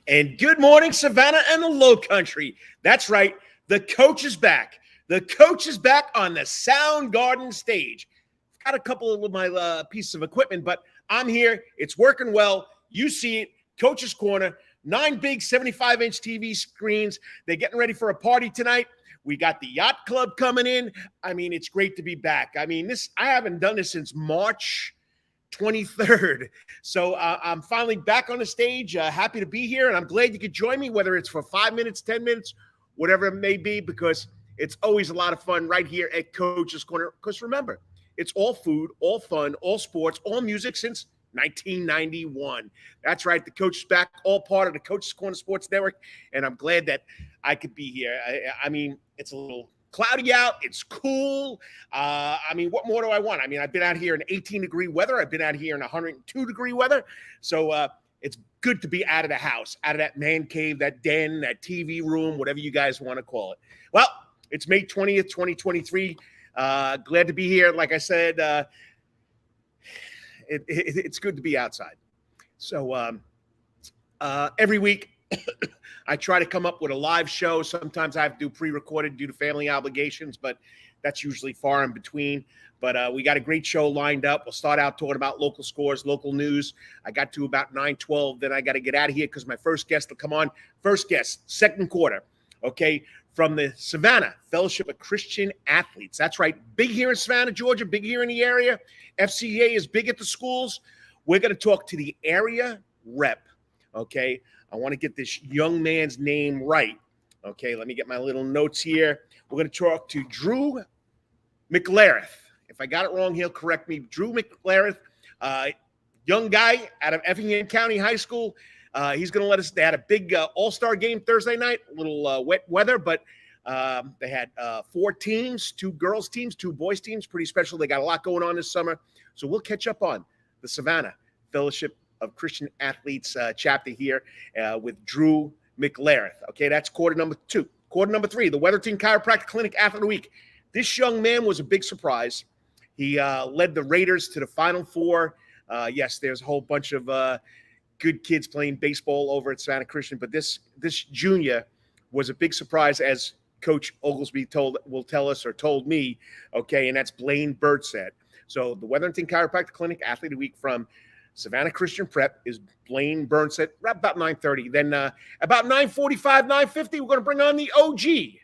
And good morning, Savannah and the Low Country. That's right. The coach is back. The coach is back on the Soundgarden stage. Got a couple of my pieces of equipment, but I'm here. It's working well. You see it. Coach's Corner. 9 big 75-inch TV screens. They're getting ready for a party tonight. We got the Yacht Club coming in. I mean, it's great to be back. I mean, I haven't done this since March 23rd. So I'm finally back on the stage. Happy to be here, and I'm glad you could join me, whether it's for 5 minutes, 10 minutes, whatever it may be, because it's always a lot of fun right here at Coach's Corner. Because remember, it's all food, all fun, all sports, all music since 1991. That's right. The coach is back, all part of the Coach's Corner Sports Network, and I'm glad that I could be here. I mean, it's a little cloudy out. It's cool. I mean, what more do I want? I mean, I've been out here in 18-degree weather. I've been out here in 102-degree weather. So it's good to be out of the house, out of that man cave, that den, that TV room, whatever you guys want to call it. Well, it's May 20th, 2023. Glad to be here. Like I said, it's good to be outside. So every week, I try to come up with a live show. Sometimes I have to do pre-recorded due to family obligations, but that's usually far in between. But we got a great show lined up. We'll start out talking about local scores, local news. I got to about 9:12. Then I got to get out of here because my first guest will come on. First guest, second quarter, okay, from the Savannah Fellowship of Christian Athletes. That's right. Big here in Savannah, Georgia, big here in the area. FCA is big at the schools. We're going to talk to the area rep, okay? I want to get this young man's name right. Okay, let me get my little notes here. We're going to talk to Drew McIlrath. If I got it wrong, he'll correct me. Drew McIlrath, young guy out of Effingham County High School. He's going to let us. They had a big all-star game Thursday night, a little wet weather, but they had 4 teams, 2 girls teams, 2 boys teams, pretty special. They got a lot going on this summer. So we'll catch up on the Savannah Fellowship of Christian Athletes chapter here with Drew McIlrath. Okay, that's quarter number 2. Quarter number 3, the Wetherington Chiropractic Clinic Athlete of the Week. This young man was a big surprise. He led the Raiders to the Final Four. Yes, there's a whole bunch of good kids playing baseball over at Savannah Christian, but this junior was a big surprise, as Coach Oglesby told me, okay, and that's Blaine Burnsed. So the Wetherington Chiropractic Clinic Athlete of the Week from Savannah Christian Prep is Blaine Burnsed, right about 9:30. Then about 9:45, 9:50, we're going to bring on the OG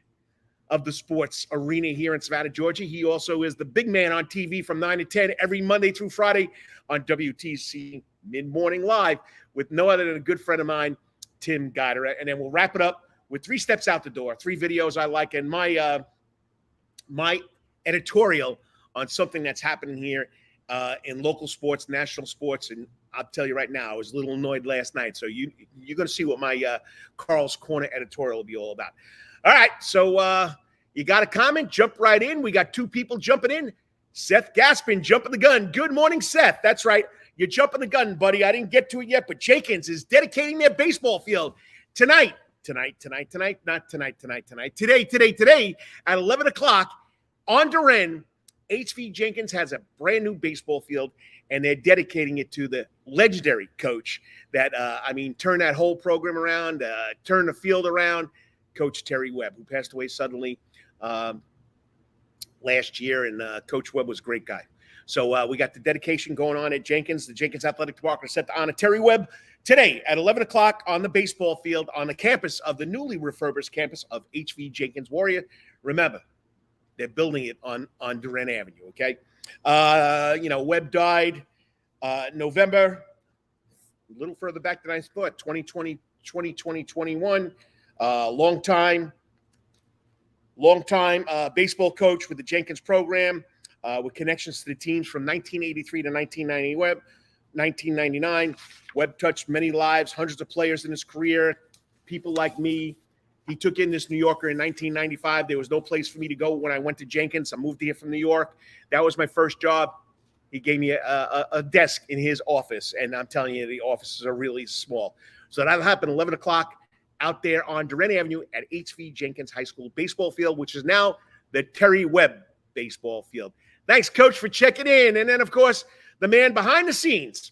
of the sports arena here in Savannah, Georgia. He also is the big man on TV from 9 to 10 every Monday through Friday on WTOC Mid Morning Live with no other than a good friend of mine, Tim Guidera. And then we'll wrap it up with 3 steps out the door, 3 videos I like, and my editorial on something that's happening here in local sports, national sports, and I'll tell you right now, I was a little annoyed last night. So you're going to see what my Carl's Corner editorial will be all about. All right, so you got a comment? Jump right in. We got 2 people jumping in. Seth Gaspin jumping the gun. Good morning, Seth. That's right. You're jumping the gun, buddy. I didn't get to it yet, but Jenkins is dedicating their baseball field today at 11 o'clock on Duran. HV Jenkins has a brand new baseball field, and they're dedicating it to the legendary coach that, turned that whole program around, turned the field around, Coach Terry Webb, who passed away suddenly last year. And Coach Webb was a great guy. So we got the dedication going on at Jenkins. The Jenkins Athletic Department is set to honor Terry Webb today at 11 o'clock on the baseball field on the campus of the newly refurbished campus of HV Jenkins Warrior. Remember, they're building it on Duran Avenue, okay? Webb died November, a little further back than I thought, 2021. Long time baseball coach with the Jenkins program, with connections to the teams from 1983 to 1999. Webb touched many lives, hundreds of players in his career, people like me. He took in this New Yorker in 1995. There was no place for me to go when I went to Jenkins. I moved here from New York. That was my first job. He gave me a desk in his office, and I'm telling you, the offices are really small. So that'll happen 11 o'clock out there on Duran Avenue at HV Jenkins High School baseball field, which is now the Terry Webb baseball field. Thanks, Coach, for checking in. And then, of course, the man behind the scenes,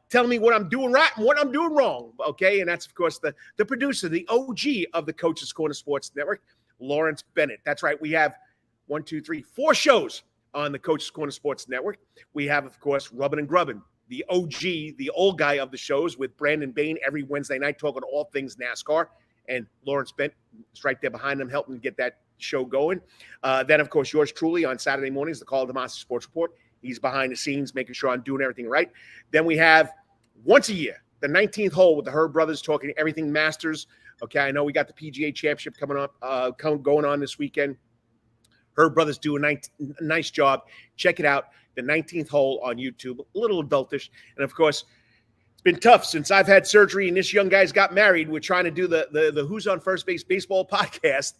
telling me what I'm doing right and what I'm doing wrong. Okay, and that's, of course, the producer, the OG of the Coach's Corner Sports Network, Lawrence Bennett. That's right. We have 4 shows on the Coach's Corner Sports Network. We have, of course, Rubbin' and Grubbin', the OG, the old guy of the shows with Brandon Bain every Wednesday night talking all things NASCAR. And Lawrence Bennett is right there behind them helping get that show going. Then, of course, yours truly on Saturday mornings, the Karl DeMasi Sports Report. He's behind the scenes making sure I'm doing everything right. Then we have once a year, the 19th hole with the Herb brothers talking everything Masters. Okay, I know we got the PGA Championship coming up, going on this weekend. Herb brothers do a nice job. Check it out, the 19th hole on YouTube. A little adultish. And, of course, it's been tough since I've had surgery and this young guy's got married. We're trying to do the Who's on First Base Baseball podcast.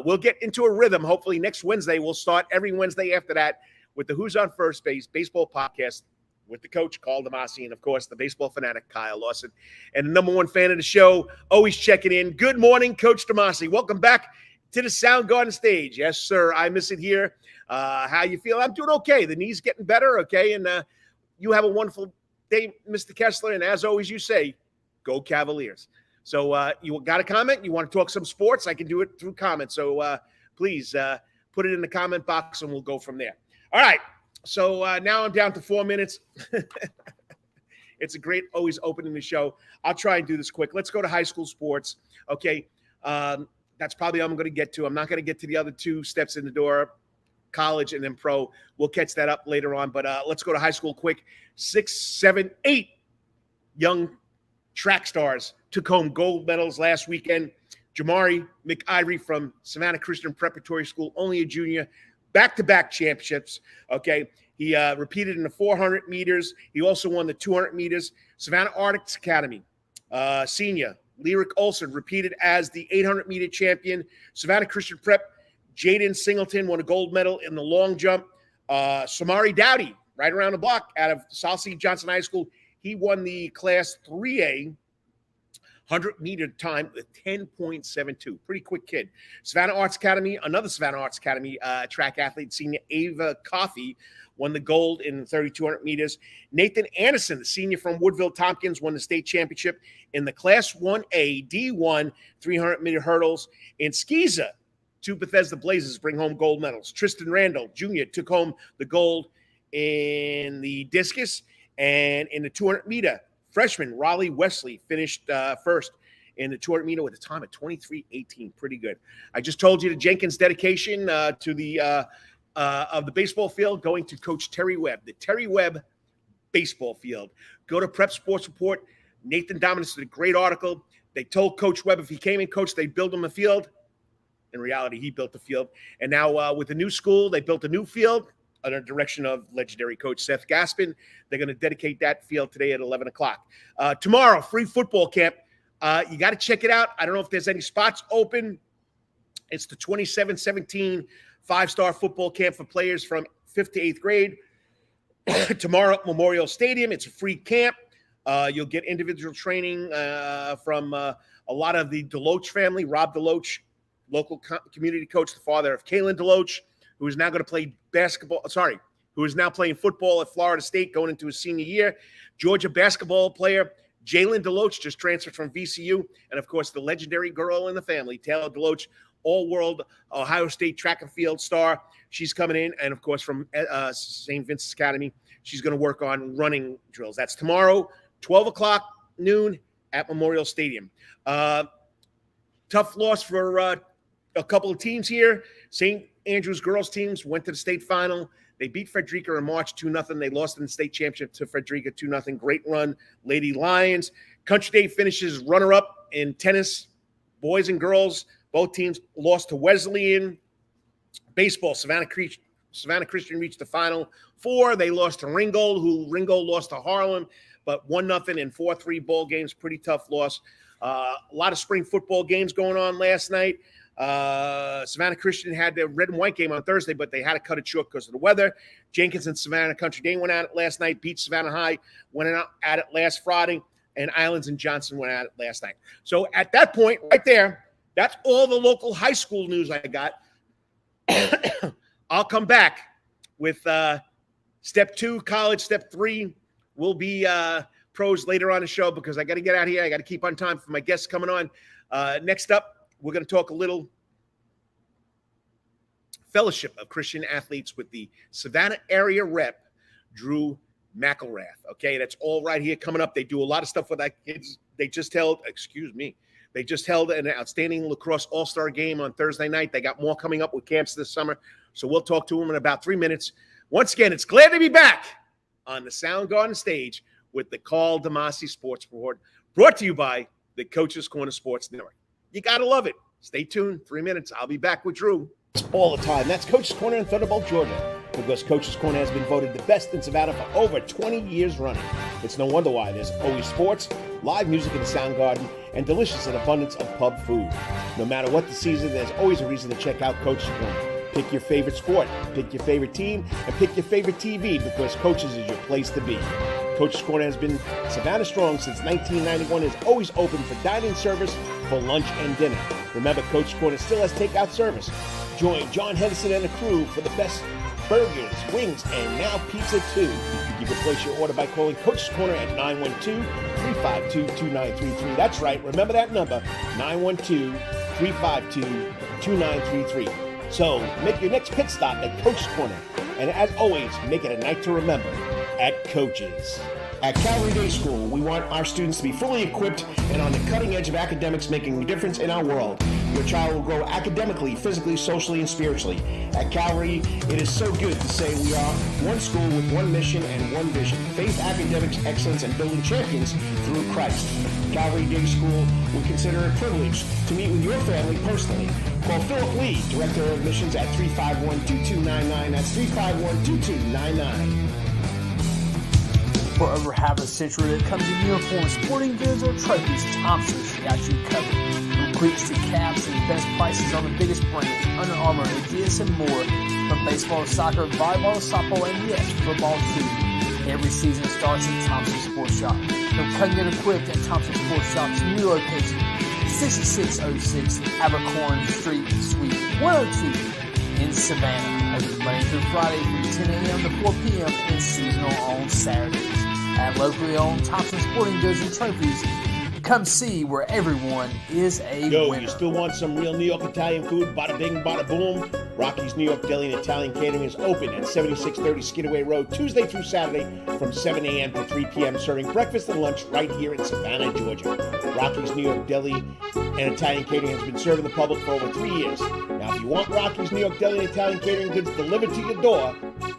We'll get into a rhythm. Hopefully next Wednesday. We'll start every Wednesday after that with the Who's on First Base Baseball podcast with the coach, Karl DeMasi, and, of course, the baseball fanatic, Kyle Lawson. And the number one fan of the show, always checking in. Good morning, Coach DeMasi. Welcome back to the Soundgarden stage. Yes, sir. I miss it here. How you feel? I'm doing okay. The knee's getting better, okay? And you have a wonderful day, Mr. Kessler. And as always, you say, go Cavaliers. So you got a comment? You want to talk some sports? I can do it through comments. So please put it in the comment box, and we'll go from there. All right. So now I'm down to 4 minutes. It's a great always opening the show. I'll try and do this quick. Let's go to high school sports. Okay. That's probably all I'm going to get to. I'm not going to get to the other 2 steps in the door, college and then pro. We'll catch that up later on. But let's go to high school quick. 6, 7, 8 young track stars took home gold medals last weekend. Jamari McIlrath from Savannah Christian Preparatory School, only a junior, back-to-back championships. Okay. He repeated in the 400 meters. He also won the 200 meters. Savannah Arts Academy, senior, Lyric Olson repeated as the 800-meter champion. Savannah Christian Prep, Jaden Singleton won a gold medal in the long jump. Samari Dowdy, right around the block out of South St. Johnson High School, he won the Class 3A 100-meter time with 10.72. Pretty quick kid. Savannah Arts Academy, another Savannah Arts Academy track athlete, senior Ava Coffey, won the gold in 3,200 meters. Nathan Anderson, the senior from Woodville Tompkins, won the state championship in the Class 1A D1 300-meter hurdles. In Skeeza, 2 Bethesda Blazers bring home gold medals. Tristan Randall, Jr., took home the gold in the discus. And in the 200-meter, freshman Raleigh Wesley finished first in the 200-meter with a time of 23:18. Pretty good. I just told you the Jenkins dedication to the of the baseball field going to Coach Terry Webb, the Terry Webb baseball field. Go to Prep Sports Report. Nathan Dominus did a great article. They told Coach Webb if he came in, Coach, they'd build him a field. In reality, he built the field. And now with the new school, they built a new field under the direction of legendary coach Seth Gaspin. They're going to dedicate that field today at 11 o'clock. Tomorrow, free football camp. You got to check it out. I don't know if there's any spots open. It's the 27-17 5-star football camp for players from 5th to 8th grade. Tomorrow at Memorial Stadium. It's a free camp. You'll get individual training from a lot of the Deloach family. Rob Deloach, local community coach, the father of Kalen Deloach, who is now going to play who is now playing football at Florida State going into his senior year. Georgia basketball player Jalen Deloach just transferred from VCU. And, of course, the legendary girl in the family, Taylor Deloach, all-world Ohio State track and field star. She's coming in. And, of course, from St. Vincent's Academy, she's going to work on running drills. That's tomorrow, 12 o'clock noon at Memorial Stadium. Tough loss for a couple of teams here. St. Andrews girls teams went to the state final. They beat Frederica in March 2-0. They lost in the state championship to Frederica 2-0. Great run, Lady Lions. Country Day finishes runner-up in tennis, boys and girls. Both teams lost to Wesleyan. Baseball, Savannah Christian reached the Final Four. They lost to Ringgold lost to Harlem, but 1-0 in 4-3 ball games. Pretty tough loss. A lot of spring football games going on last night. Savannah Christian had the red and white game on Thursday, but they had to cut it short because of the weather. Jenkins and Savannah Country Day went at it last night, beat Savannah High, went out at it last Friday, and Islands and Johnson went at it last night. So at that point, right there, that's all the local high school news I got. I'll come back with step 2, college, step 3, will be pros later on the show because I got to get out here. I got to keep on time for my guests coming on. Next up, we're going to talk a little Fellowship of Christian Athletes with the Savannah area rep, Drew McIlrath. Okay, that's all right here coming up. They do a lot of stuff with that kids. They just held an outstanding lacrosse all-star game on Thursday night. They got more coming up with camps this summer. So we'll talk to them in about 3 minutes. Once again, it's glad to be back on the Soundgarden stage with the Karl DeMasi Sports Report, brought to you by the Coach's Corner Sports Network. You got to love it. Stay tuned. 3 minutes. I'll be back with Drew. All the time. That's Coach's Corner in Thunderbolt, Georgia, because Coach's Corner has been voted the best in Savannah for over 20 years running. It's no wonder why. There's always sports, live music in the Soundgarden, and delicious and abundance of pub food. No matter what the season, there's always a reason to check out Coach's Corner. Pick your favorite sport, pick your favorite team, and pick your favorite TV because Coach's is your place to be. Coach's Corner has been Savannah strong since 1991 and is always open for dining service for lunch and dinner. Remember, Coach's Corner still has takeout service. Join John Henderson and the crew for the best burgers, wings, and now pizza too. You can place your order by calling Coach's Corner at 912-352-2933. That's right, remember that number, 912-352-2933. So make your next pit stop at Coach's Corner. And as always, make it a night to remember at Coach's. At Calvary Day School, we want our students to be fully equipped and on the cutting edge of academics, making a difference in our world. Your child will grow academically, physically, socially, and spiritually. At Calvary, it is so good to say we are one school with one mission and one vision. Faith, academics, excellence, and building champions through Christ. Calvary Day School, we consider it a privilege to meet with your family personally. Call Philip Lee, Director of Admissions at 351-2299. That's 351-2299. For over half a century, when it comes to uniforms, sporting goods, or trophies, Thompson's got you covered. From cleats to caps and best prices on the biggest brands, Under Armour, Adidas, and more. From baseball to soccer, volleyball to softball, and yes, football too. Every season starts at Thompson Sports Shop. From cutting and equipped at Thompson Sports Shop's new location, 6606 Abercorn Street, Suite 102 in Savannah. Open Monday through Friday from 10 a.m. to 4 p.m. and seasonal on Saturdays. At locally owned Thompson Sporting Goods and Trophies, come see where everyone is a winner. You still want some real New York Italian food? Bada bing, bada boom. Rocky's New York Deli and Italian Catering is open at 7630 Skidaway Road, Tuesday through Saturday from 7 a.m. to 3 p.m., serving breakfast and lunch right here in Savannah, Georgia. Rocky's New York Deli and Italian Catering has been serving the public for over 3 years. Now, if you want Rocky's New York Deli and Italian Catering goods delivered to your door,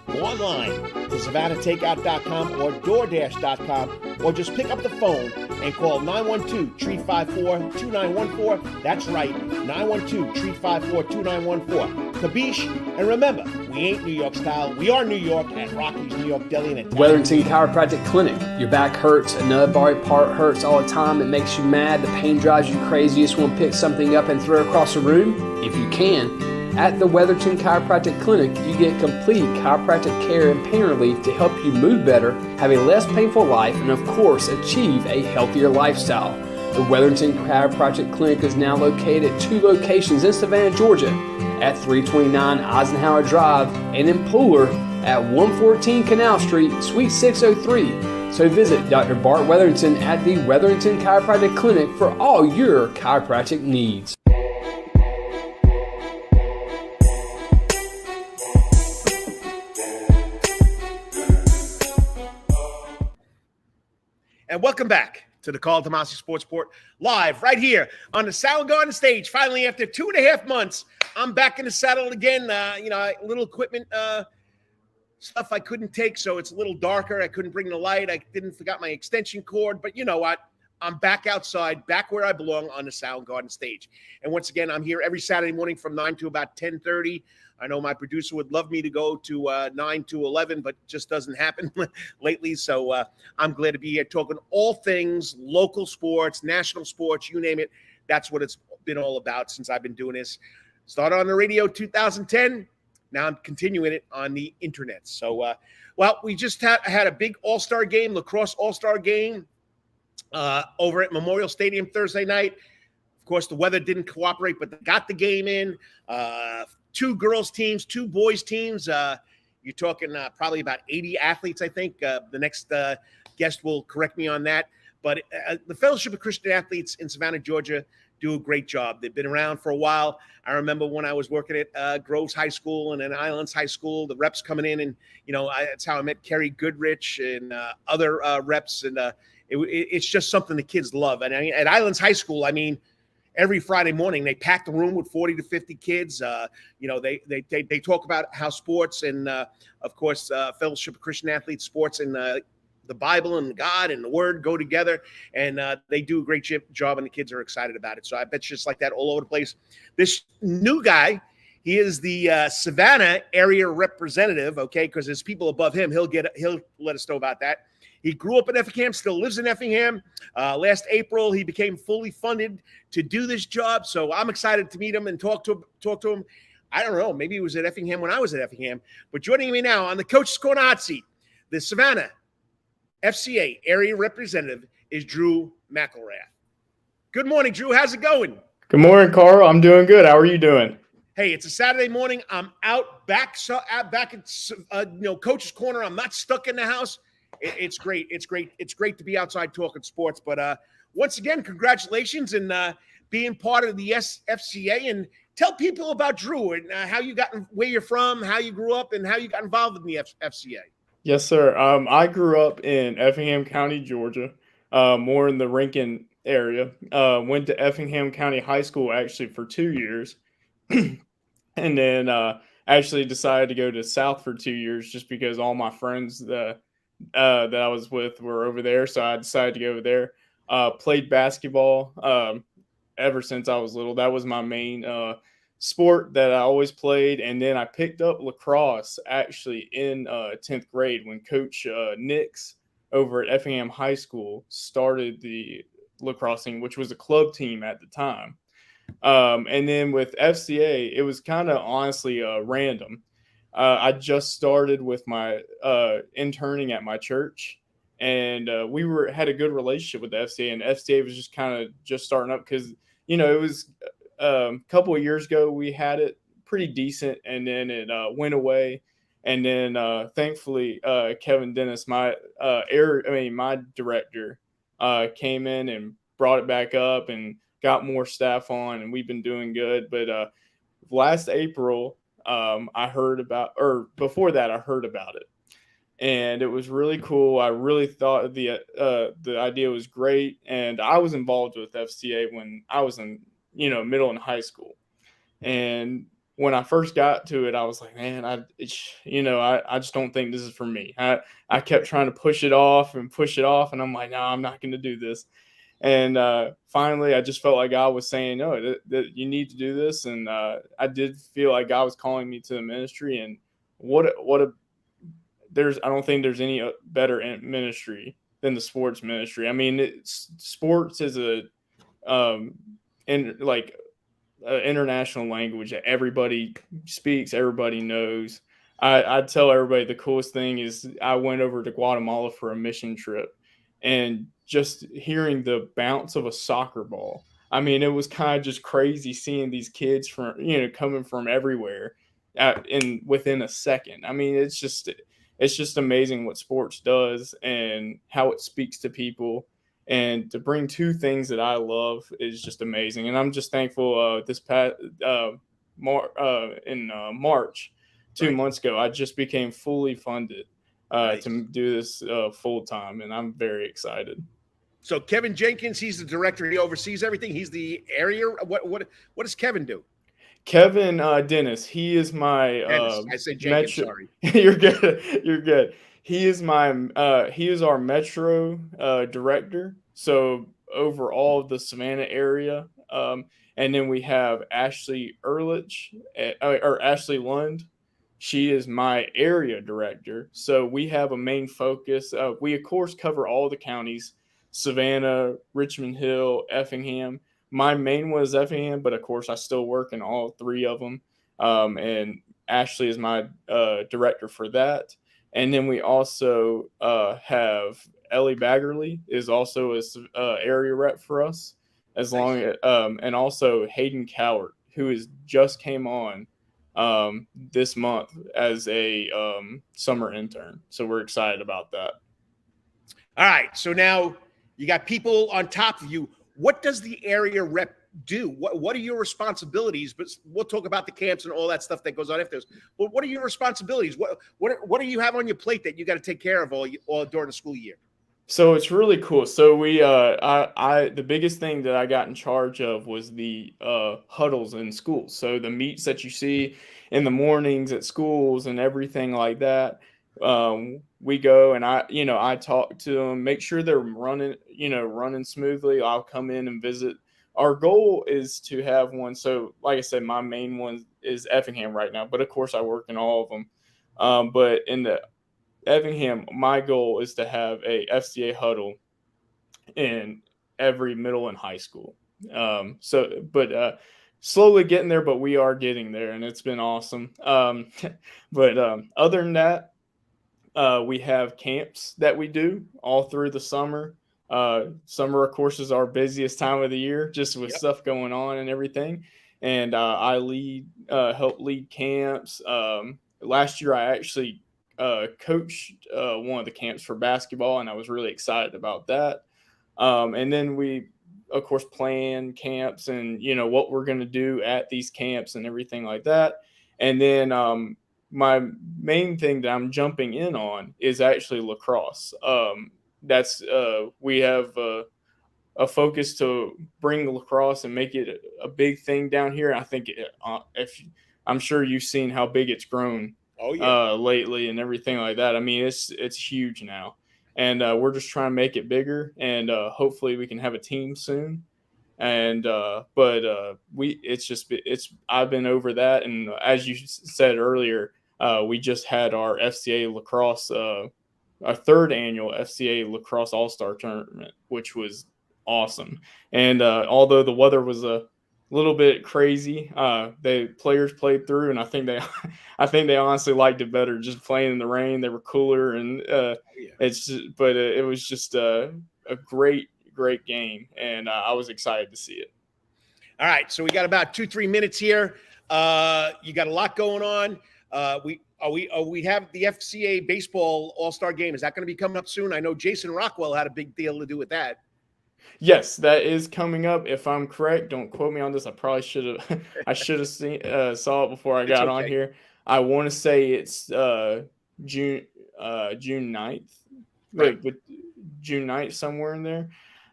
go online to SavannahTakeout.com or DoorDash.com, or just pick up the phone and call 912-354-2914. That's right, 912-354-2914. Kabish, and remember, we ain't New York style. We are New York at Rocky's New York Deli and Italian. Wetherington Chiropractic Clinic. Your back hurts, another body part hurts all the time. It makes you mad. The pain drives you crazy. You just want to pick something up and throw it across the room, if you can. At the Wetherington Chiropractic Clinic, you get complete chiropractic care and pain relief to help you move better, have a less painful life, and of course, achieve a healthier lifestyle. The Wetherington Chiropractic Clinic is now located at 2 locations in Savannah, Georgia, at 329 Eisenhower Drive and in Pooler at 114 Canal Street, Suite 603. So visit Dr. Bart Wetherington at the Wetherington Chiropractic Clinic for all your chiropractic needs. And welcome back to the Karl DeMasi Sports Report, live right here on the Soundgarden stage. Finally, after 2.5 months, I'm back in the saddle again. Little equipment stuff I couldn't take, so it's a little darker. I couldn't bring the light. I forgot my extension cord, but you know what? I'm back outside, back where I belong on the Soundgarden stage. And once again, I'm here every Saturday morning from 9 to about 10:30. I know my producer would love me to go to 9 to 11, but just doesn't happen lately. So I'm glad to be here talking all things local sports, national sports, you name it. That's what it's been all about since I've been doing this. Started on the radio 2010. Now I'm continuing it on the internet. So, we just had a big all-star game, lacrosse all-star game over at Memorial Stadium Thursday night. Of course, the weather didn't cooperate, but they got the game in. 2 girls teams, 2 boys teams. You're talking probably about 80 athletes, I think. The next guest will correct me on that. But the Fellowship of Christian Athletes in Savannah, Georgia, do a great job. They've been around for a while. I remember when I was working at Groves High School and then Islands High School, the reps coming in, and that's how I met Kerry Goodrich and other reps, and it's just something the kids love. And at Islands High School, every Friday morning they pack the room with 40 to 50 kids. They talk about how sports and of course Fellowship of Christian Athletes, sports and the Bible and God and the Word go together, and they do a great job, and the kids are excited about it. So I bet it's just like that all over the place. This new guy, he is the Savannah area representative, okay, because there's people above him. He'll let us know about that. He grew up in Effingham, still lives in Effingham. Last April, he became fully funded to do this job, so I'm excited to meet him and talk to him. I don't know, maybe he was at Effingham when I was at Effingham, but joining me now on the Coach's Corner hot seat, the Savannah FCA area representative is Drew McIlrath. Good morning, Drew. How's it going? Good morning, Carl. I'm doing good. How are you doing? Hey, it's a Saturday morning. I'm back at Coach's Corner. I'm not stuck in the house. It's great. It's great to be outside talking sports. But once again, congratulations and being part of the FCA. And tell people about Drew and how you got, where you're from, how you grew up, and how you got involved in the FCA. Yes, sir. I grew up in Effingham County, Georgia, more in the Rankin area. Went to Effingham County High School actually for 2 years, and then actually decided to go to South for 2 years just because all my friends that I was with were over there. So I decided to go over there. Played basketball ever since I was little. That was my main sport that I always played, and then I picked up lacrosse actually in 10th grade when Coach Nix over at Effingham High School started the lacrosse team, which was a club team at the time. And then with FCA, it was kind of honestly random. I just started with my interning at my church, and we had a good relationship with the FCA, and FCA was just kind of just starting up because it was a couple of years ago we had it pretty decent, and then it went away, and then thankfully Kevin Dennis, my director, came in and brought it back up and got more staff on, and we've been doing good. But last April I heard about it, and it was really cool. I really thought the idea was great, and I was involved with FCA when I was in middle and high school. And when I first got to it, I was like, man, I just don't think this is for me. I kept trying to push it off, and I'm like, no, I'm not going to do this. And finally, I just felt like God was saying, no, that you need to do this. And I did feel like God was calling me to the ministry. And I don't think there's any better ministry than the sports ministry. I mean, sports is international language that everybody speaks, everybody knows. I tell everybody the coolest thing is I went over to Guatemala for a mission trip, and just hearing the bounce of a soccer ball. I mean, it was kind of just crazy seeing these kids from coming from everywhere within a second. I mean, it's just amazing what sports does and how it speaks to people. And to bring two things that I love is just amazing. And I'm just thankful this past March, 2 months ago, I just became fully funded to do this full time. And I'm very excited. So Kevin Jenkins, he's the director. He oversees everything. He's the area. What does Kevin do? Kevin Dennis, he is my I said Jenkins, sorry. You're good. He is our metro director, so over all of the Savannah area. And then we have Ashley Lund. She is my area director. So we have a main focus. We of course cover all the counties: Savannah, Richmond Hill, Effingham. My main one is Effingham, but of course I still work in all three of them. And Ashley is my director for that. And then we also have Ellie Baggerly is also a area rep for us, and also Hayden Cowart, who is just came on this month as a summer intern. So we're excited about that. All right. So now you got people on top of you. What does the area rep do? What are your responsibilities? But we'll talk about the camps and all that stuff that goes on after this. But what are your responsibilities? What do you have on your plate that you got to take care of all during the school year? So it's really cool. So we, the biggest thing that I got in charge of was the huddles in schools. So the meets that you see in the mornings at schools and everything like that. We go and I talk to them, make sure they're running smoothly. I'll come in and visit. Our goal is to have one. So like I said, my main one is Effingham right now, but of course I work in all of them. But in the Effingham, my goal is to have a FCA huddle in every middle and high school. Slowly getting there, but we are getting there, and it's been awesome. Other than that, we have camps that we do all through the summer. Summer, of course, is our busiest time of the year, just with stuff going on and everything. And I help lead camps. Last year, I actually coached one of the camps for basketball, and I was really excited about that. And then we, of course, plan camps and, what we're going to do at these camps and everything like that. And then my main thing that I'm jumping in on is actually lacrosse. We have a focus to bring lacrosse and make it a big thing down here. I think I'm sure you've seen how big it's grown lately and everything like that. I mean, it's huge now, and we're just trying to make it bigger, and hopefully we can have a team soon. And I've been over that, and as you said earlier, we just had our FCA lacrosse, our third annual FCA lacrosse All-Star tournament, which was awesome. And although the weather was a little bit crazy, the players played through, and I think they honestly liked it better just playing in the rain. They were cooler, and it was just a great game, and I was excited to see it. All right, so we got about 2-3 minutes here. You got a lot going on. We have the FCA baseball All-Star game. Is that going to be coming up soon? I know Jason Rockwell had a big deal to do with that. Yes, that is coming up. If I'm correct, don't quote me on this. I probably should have. I should have saw it before I got on here. I want to say it's June 9th, right. With June 9th somewhere in there.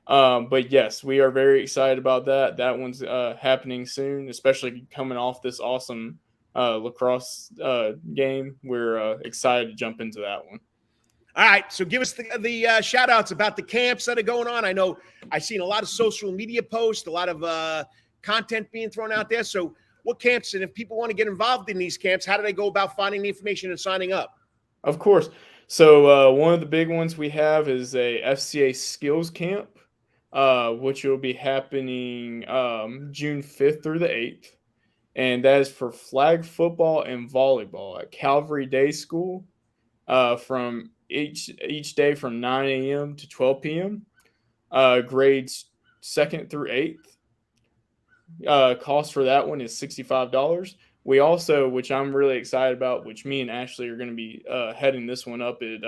But yes, we are very excited about that. That one's happening soon, especially coming off this awesome lacrosse game. We're excited to jump into that one. All right, so give us the shout outs about the camps that are going on. I know I've seen a lot of social media posts, a lot of content being thrown out there. So what camps, and if people want to get involved in these camps, how do they go about finding the information and signing up? Of course. So one of the big ones we have is a FCA skills camp, which will be happening June 5th through the 8th. And that is for flag football and volleyball at Calvary Day School from each day from 9 a.m. to 12 p.m. Grades 2nd through 8th. Cost for that one is $65. We also, which I'm really excited about, which me and Ashley are going to be heading this one up at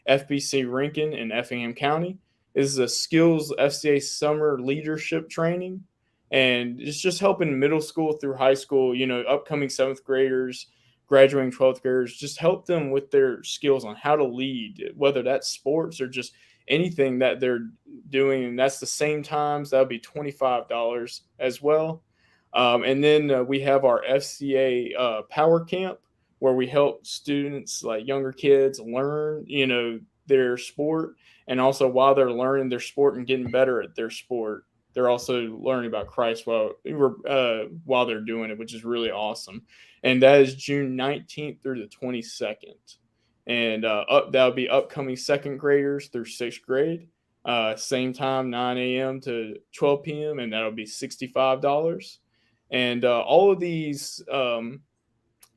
FBC Rankin in Effingham County, is a skills FCA summer leadership training. And it's just helping middle school through high school, upcoming 7th graders, graduating 12th graders, just help them with their skills on how to lead, whether that's sports or just anything that they're doing. And that's the same times. That'll be $25 as well. And then we have our FCA Power Camp, where we help students, like younger kids, learn, their sport. And also while they're learning their sport and getting better at their sport, they're also learning about Christ while they're doing it, which is really awesome. And that is June 19th through the 22nd. And that'll be upcoming 2nd graders through 6th grade. Same time, 9 a.m. to 12 p.m., and that'll be $65. And all of these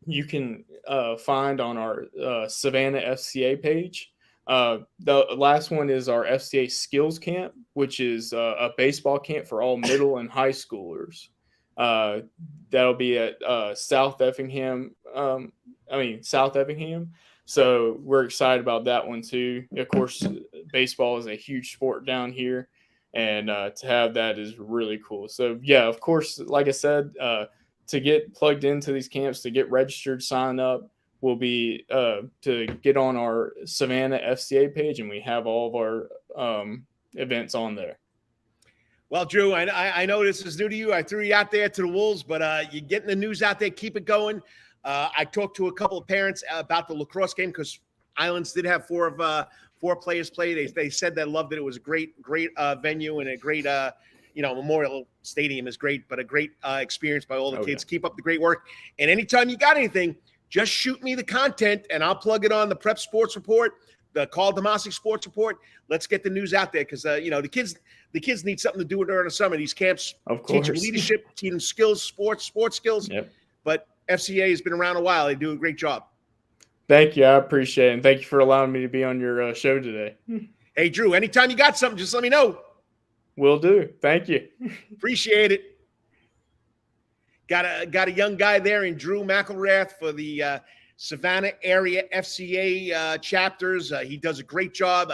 you can find on our Savannah FCA page. The last one is our FCA Skills Camp, which is a baseball camp for all middle and high schoolers. That'll be at South Effingham. So we're excited about that one too. Of course, baseball is a huge sport down here, and to have that is really cool. So yeah, of course, like I said, to get plugged into these camps, to get registered, sign up, will be to get on our Savannah FCA page, and we have all of our events on there. Well, Drew, I know this is new to you. I threw you out there to the wolves, but you're getting the news out there. Keep it going. I talked to a couple of parents about the lacrosse game because Islands did have four players play. They said they loved it. It was a great venue and a great Memorial Stadium is great, but a great experience by all the kids. Yeah. Keep up the great work. And anytime you got anything, just shoot me the content and I'll plug it on the Prep Sports Report, the Karl DeMasi Sports Report. Let's get the news out there because the kids need something to do during the summer. These camps teach them leadership, teach them skills, sports skills. Yep. But FCA has been around a while. They do a great job. Thank you. I appreciate it. And thank you for allowing me to be on your show today. Hey, Drew, anytime you got something, just let me know. Will do. Thank you. Appreciate it. Got a young guy there in Drew McIlrath for the Savannah area FCA chapters. He does a great job.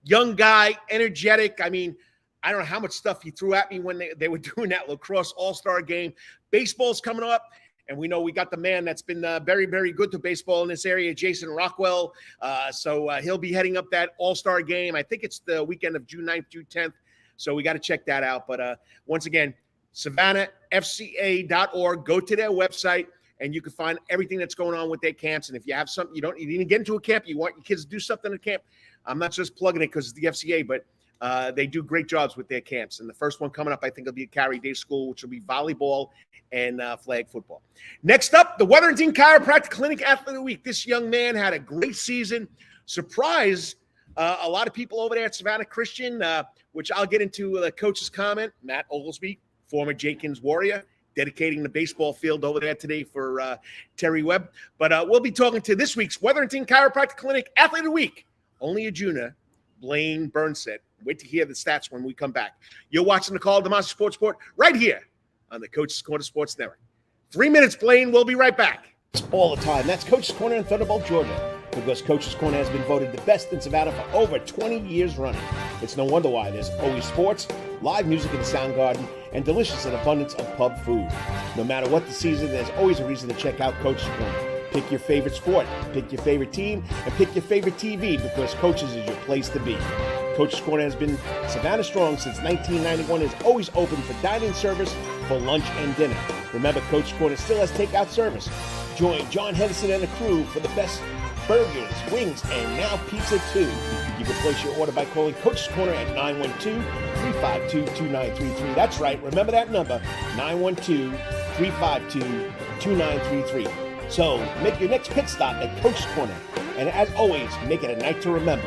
Young guy, energetic. I mean, I don't know how much stuff he threw at me when they were doing that lacrosse all-star game. Baseball's coming up, and we know we got the man that's been very, very good to baseball in this area, Jason Rockwell. So he'll be heading up that all-star game. I think it's the weekend of June 9th, June 10th. So we got to check that out. But once again, SavannahFCA.org. Go to their website, and you can find everything that's going on with their camps. And if you have something, you need to get into a camp, you want your kids to do something at camp, I'm not just plugging it because it's the FCA, but they do great jobs with their camps. And the first one coming up, I think, will be at Cary Day School, which will be volleyball and flag football. Next up, the Wetherington Chiropractic Clinic Athlete of the Week. This young man had a great season. Surprised a lot of people over there at Savannah Christian, which I'll get into the coach's comment. Matt Oglesby, former Jenkins Warrior, dedicating the baseball field over there today for Terry Webb. But we'll be talking to this week's Wetherington Chiropractic Clinic Athlete of the Week, only a junior, Blaine Burnsed. Wait to hear the stats when we come back. You're watching the Karl DeMasi Sports Report right here on the Coach's Corner Sports Network. 3 minutes, Blaine. We'll be right back. All the time. That's Coach's Corner in Thunderbolt, Georgia, because Coach's Corner has been voted the best in Savannah for over 20 years running. It's no wonder why. There's always sports, live music in the Soundgarden, and delicious and abundance of pub food. No matter what the season, there's always a reason to check out Coach's Corner. Pick your favorite sport, pick your favorite team, and pick your favorite TV because Coach's is your place to be. Coach's Corner has been Savannah strong since 1991 and is always open for dine-in service for lunch and dinner. Remember, Coach's Corner still has takeout service. Join John Henderson and the crew for the best burgers, wings, and now pizza too. You can place your order by calling Coach's Corner at 912-352-2933. That's right, remember that number, 912-352-2933. So make your next pit stop at Coach's Corner. And as always, make it a night to remember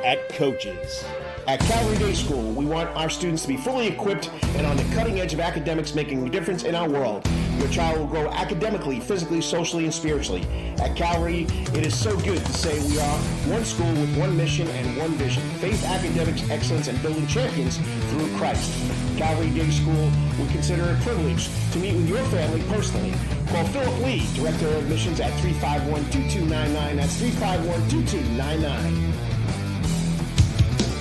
at Coach's. At Cary Day School, we want our students to be fully equipped and on the cutting edge of academics, making a difference in our world. Your child will grow academically, physically, socially, and spiritually. At Cary, it is so good to say we are one school with one mission and one vision: faith, academics, excellence, and building champions through Christ. Cary Day School, we consider it a privilege to meet with your family personally. Call Philip Lee, Director of Admissions, at 351-2299. That's 351-2299.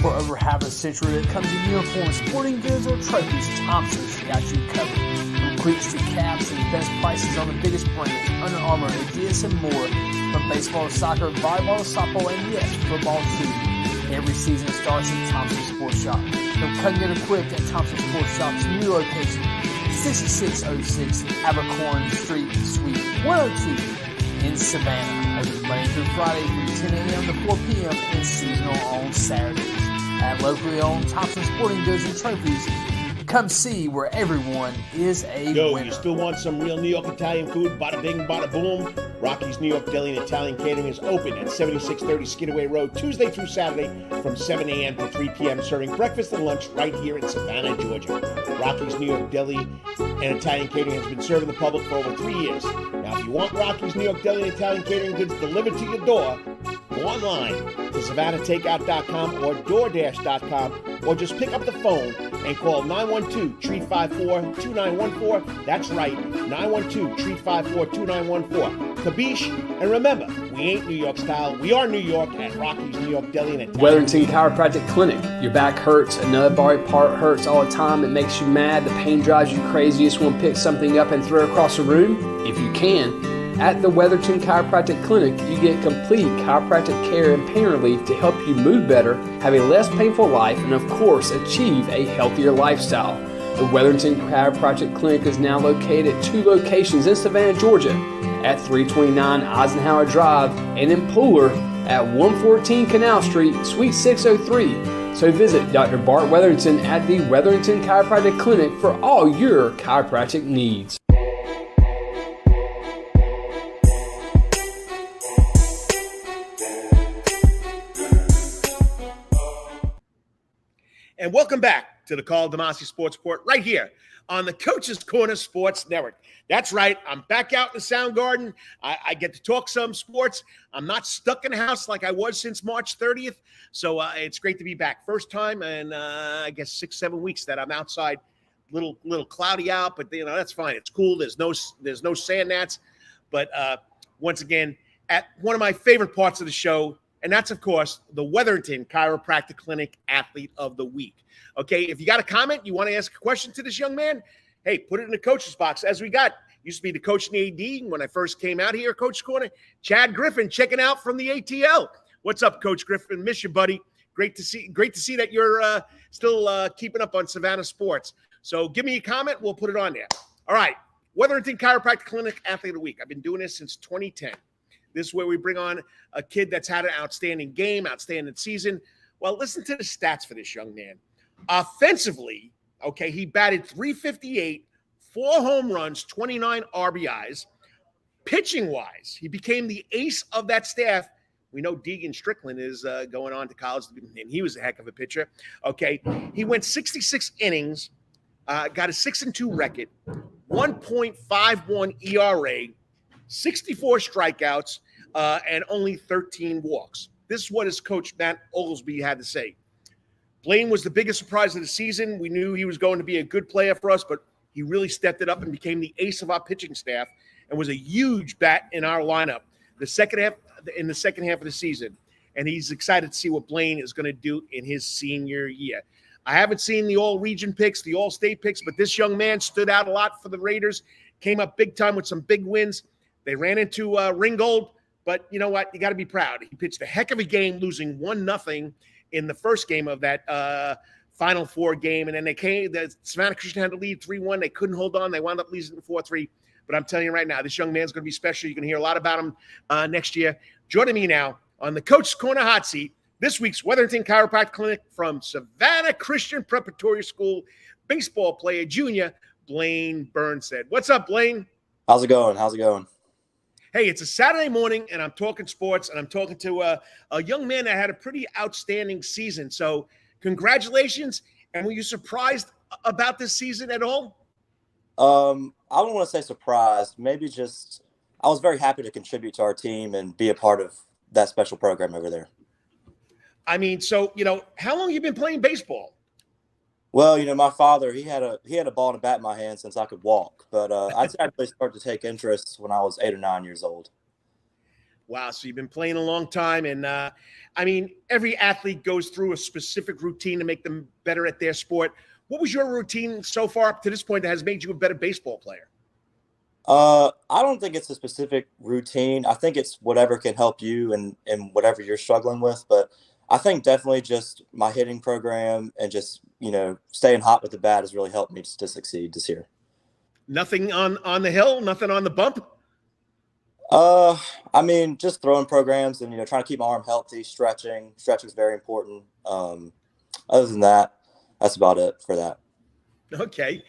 For over half a century, it comes in uniforms, sporting goods, or trophies, Thompson's got you covered. From cleats to caps and best prices on the biggest brands, Under Armour, Adidas, and more. From baseball to soccer, volleyball to softball, and yes, football too. Every season starts at Thompson Sports Shop. Come get equipped at Thompson Sports Shop's new location, 6606 Abercorn Street, Suite 102 in Savannah. Open Monday through Friday from 10 a.m. to 4 p.m. and seasonal on Saturdays. At locally owned Thompson Sporting Goods and Trophies, come see where everyone is a winner. You still want some real New York Italian food? Bada bing, bada boom. Rocky's New York Deli and Italian Catering is open at 7630 Skidaway Road, Tuesday through Saturday from 7 a.m. to 3 p.m., serving breakfast and lunch right here in Savannah, Georgia. Rocky's New York Deli and Italian Catering has been serving the public for over 3 years. Now, if you want Rocky's New York Deli and Italian Catering goods delivered to your door, go online to SavannahTakeout.com or DoorDash.com, or just pick up the phone and call 912-354-2914. That's right, 912-354-2914. Kabish, and remember, we ain't New York style. We are New York at Rocky's New York Deli and Italian. Wetherington Chiropractic Clinic. Your back hurts, another body part hurts all the time. It makes you mad. The pain drives you crazy. You just want to pick something up and throw it across the room? If you can, at the Wetherington Chiropractic Clinic, you get complete chiropractic care and pain relief to help you move better, have a less painful life, and of course, achieve a healthier lifestyle. The Wetherington Chiropractic Clinic is now located at 2 locations in Savannah, Georgia, at 329 Eisenhower Drive and in Pooler at 114 Canal Street, Suite 603. So visit Dr. Bart Wetherington at the Wetherington Chiropractic Clinic for all your chiropractic needs. And welcome back to the Karl DeMasi Sports Report right here on the Coach's Corner Sports Network. That's right. I'm back out in the Soundgarden. I get to talk some sports. I'm not stuck in the house like I was since March 30th. So it's great to be back. First time in, I guess, 6-7 weeks that I'm outside. Little cloudy out, but that's fine. It's cool. There's no sand gnats. But once again, at one of my favorite parts of the show, and that's, of course, the Wetherington Chiropractic Clinic Athlete of the Week. Okay, if you got a comment, you want to ask a question to this young man, hey, put it in the coach's box. As we got, used to be the coach in the AD when I first came out here, Coach Corner, Chad Griffin checking out from the ATL. What's up, Coach Griffin? Miss you, buddy. Great to see that you're still keeping up on Savannah sports. So give me a comment. We'll put it on there. All right, Wetherington Chiropractic Clinic Athlete of the Week. I've been doing this since 2010. This is where we bring on a kid that's had an outstanding game, outstanding season. Well, listen to the stats for this young man. Offensively, okay, he batted .358, 4 home runs, 29 RBIs. Pitching-wise, he became the ace of that staff. We know Deegan Strickland is going on to college, and he was a heck of a pitcher. Okay, he went 66 innings, got a 6-2 record, 1.51 ERA, 64 strikeouts, and only 13 walks. This is what his coach, Matt Oglesby, had to say. Blaine was the biggest surprise of the season. We knew he was going to be a good player for us, but he really stepped it up and became the ace of our pitching staff and was a huge bat in our lineup in the second half of the season. And he's excited to see what Blaine is going to do in his senior year. I haven't seen the all-region picks, the all-state picks, but this young man stood out a lot for the Raiders, came up big time with some big wins. They ran into Ringgold, but you know what? You got to be proud. He pitched a heck of a game, losing 1-0 in the first game of that Final Four game. And then the Savannah Christian had to lead 3-1. They couldn't hold on. They wound up losing 4-3. But I'm telling you right now, this young man's going to be special. You're going to hear a lot about him next year. Joining me now on the Coach's Corner hot seat, this week's Wetherington Chiropractic Clinic from Savannah Christian Preparatory School, baseball player, junior, Blaine Burnsed. What's up, Blaine? How's it going? Hey, it's a Saturday morning, and I'm talking sports, and I'm talking to a young man that had a pretty outstanding season. So congratulations. And were you surprised about this season at all? I don't want to say surprised. Maybe just I was very happy to contribute to our team and be a part of that special program over there. I mean, so, how long have you been playing baseball? Well, my father, he had a ball and a bat in my hand since I could walk. But I actually started to take interest when I was 8 or 9 years old. Wow, so you've been playing a long time. And, every athlete goes through a specific routine to make them better at their sport. What was your routine so far up to this point that has made you a better baseball player? I don't think it's a specific routine. I think it's whatever can help you and whatever you're struggling with. But I think definitely just my hitting program and just, staying hot with the bat has really helped me to succeed this year. Nothing on the hill? Nothing on the bump? Just throwing programs and, trying to keep my arm healthy, stretching. Stretching is very important. Other than that, that's about it for that. Okay.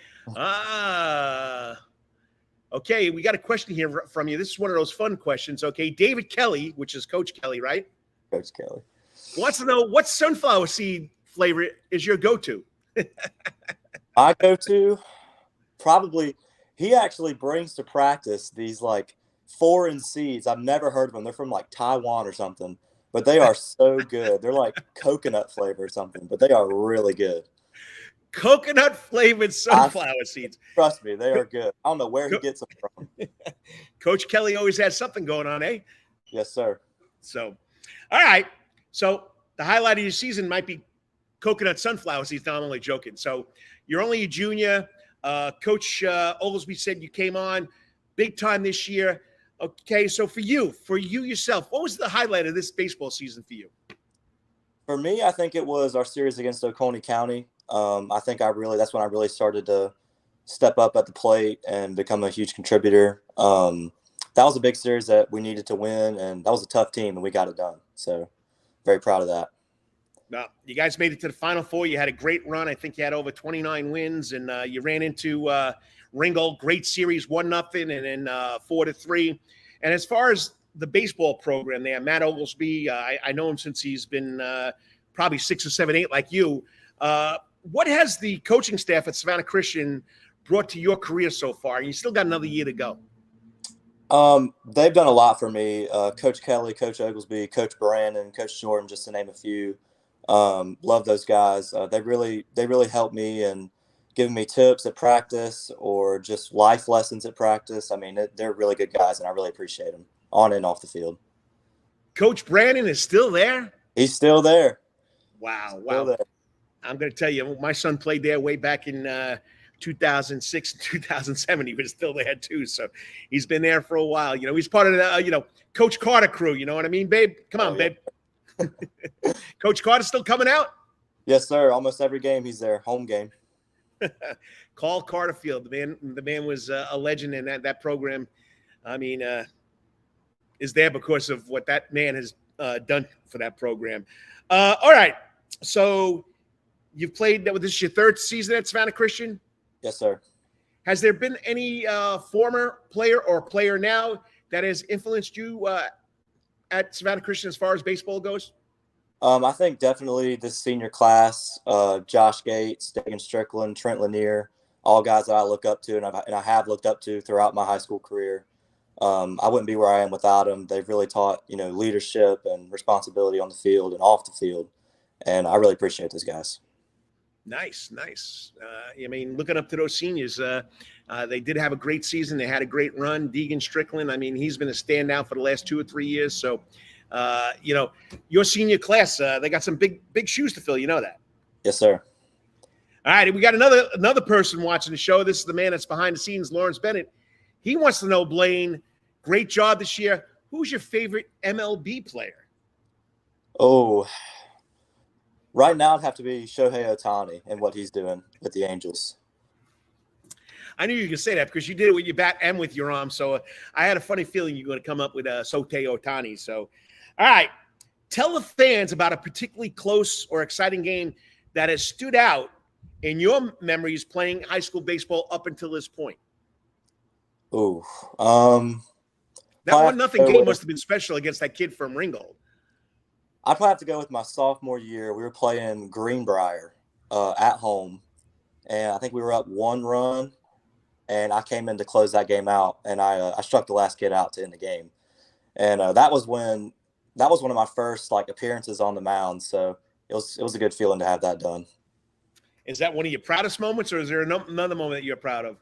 Okay, we got a question here from you. This is one of those fun questions. Okay, David Kelly, which is Coach Kelly, right? Coach Kelly. Wants to know what sunflower seed flavor is your go-to? My go-to, probably, he actually brings to practice these foreign seeds. I've never heard of them. They're from Taiwan or something, but they are so good. They're like coconut flavor or something, but they are really good. Coconut flavored sunflower seeds. Trust me, they are good. I don't know where he gets them from. Coach Kelly always has something going on, eh? Yes, sir. So, all right. So the highlight of your season might be coconut sunflower seeds. No, I'm only joking. So you're only a junior. Coach Oglesby said you came on big time this year. Okay, so for you yourself, what was the highlight of this baseball season for you? For me, I think it was our series against Oconee County. I think that's when I really started to step up at the plate and become a huge contributor. That was a big series that we needed to win, and that was a tough team, and we got it done. So very proud of that. Now, you guys made it to the Final Four. You had a great run. I think you had over 29 wins, and you ran into Ringgold. Great series, 1-0, and then 4-3. And as far as the baseball program there, Matt Oglesby, I know him since he's been probably 6 or 7, 8 like you. What has the coaching staff at Savannah Christian brought to your career so far? You still got another year to go. They've done a lot for me. Coach Kelly, Coach Oglesby, Coach Brandon, Coach Jordan, just to name a few. Love those guys. They really helped me and given me tips at practice or just life lessons at practice. I mean, they're really good guys, and I really appreciate them on and off the field. Coach Brandon is still there? He's still there. Wow. Still there. I'm going to tell you, my son played there way back in 2006 and 2007. He was still there too. So he's been there for a while. You know, he's part of the, Coach Carter crew. You know what I mean, babe? Come on, babe. Coach Carter's still coming out? Yes, sir. Almost every game he's there. Home game. Carl Carterfield, the man was a legend in that program. I mean, is there because of what that man has done for that program. All right. So you've played, this is your third season at Savannah Christian? Yes, sir. Has there been any former player or player now that has influenced you at Savannah Christian as far as baseball goes? I think definitely this senior class, Josh Gates, Dagan Strickland, Trent Lanier, all guys that I look up to and I have looked up to throughout my high school career. I wouldn't be where I am without them. They've really taught, leadership and responsibility on the field and off the field. And I really appreciate those guys. Nice. I mean, looking up to those seniors, they did have a great season. They had a great run. Deegan Strickland, I mean, he's been a standout for the last 2 or 3 years. So, your senior class, they got some big shoes to fill. You know that. Yes, sir. All right. We got another person watching the show. This is the man that's behind the scenes, Lawrence Bennett. He wants to know, Blaine, great job this year. Who's your favorite MLB player? Oh, right now it'd have to be Shohei Ohtani and what he's doing with the Angels. I knew you could say that because you did it with your bat and with your arm. So I had a funny feeling you were going to come up with Shohei Ohtani. So, all right. Tell the fans about a particularly close or exciting game that has stood out in your memories playing high school baseball up until this point. Oh, that 1-0 game must have been special against that kid from Ringgold. I'd probably have to go with my sophomore year. We were playing Greenbrier at home, and I think we were up 1 run, and I came in to close that game out, and I struck the last kid out to end the game. And that was one of my first appearances on the mound, so it was a good feeling to have that done. Is that one of your proudest moments, or is there another moment that you're proud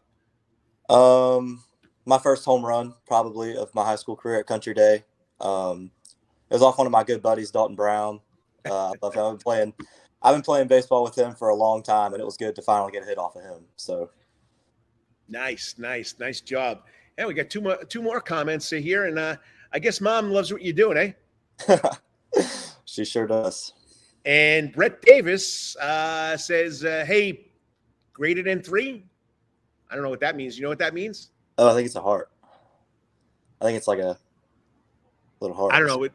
of? My first home run, probably, of my high school career at Country Day. It was off one of my good buddies, Dalton Brown. I've been playing baseball with him for a long time, and it was good to finally get a hit off of him. So, nice job. And we got two more comments here, and I guess Mom loves what you're doing, eh? She sure does. And Brett Davis says, "Hey, graded in 3." I don't know what that means. You know what that means? Oh, I think it's a heart. I think it's like a little heart. I don't know.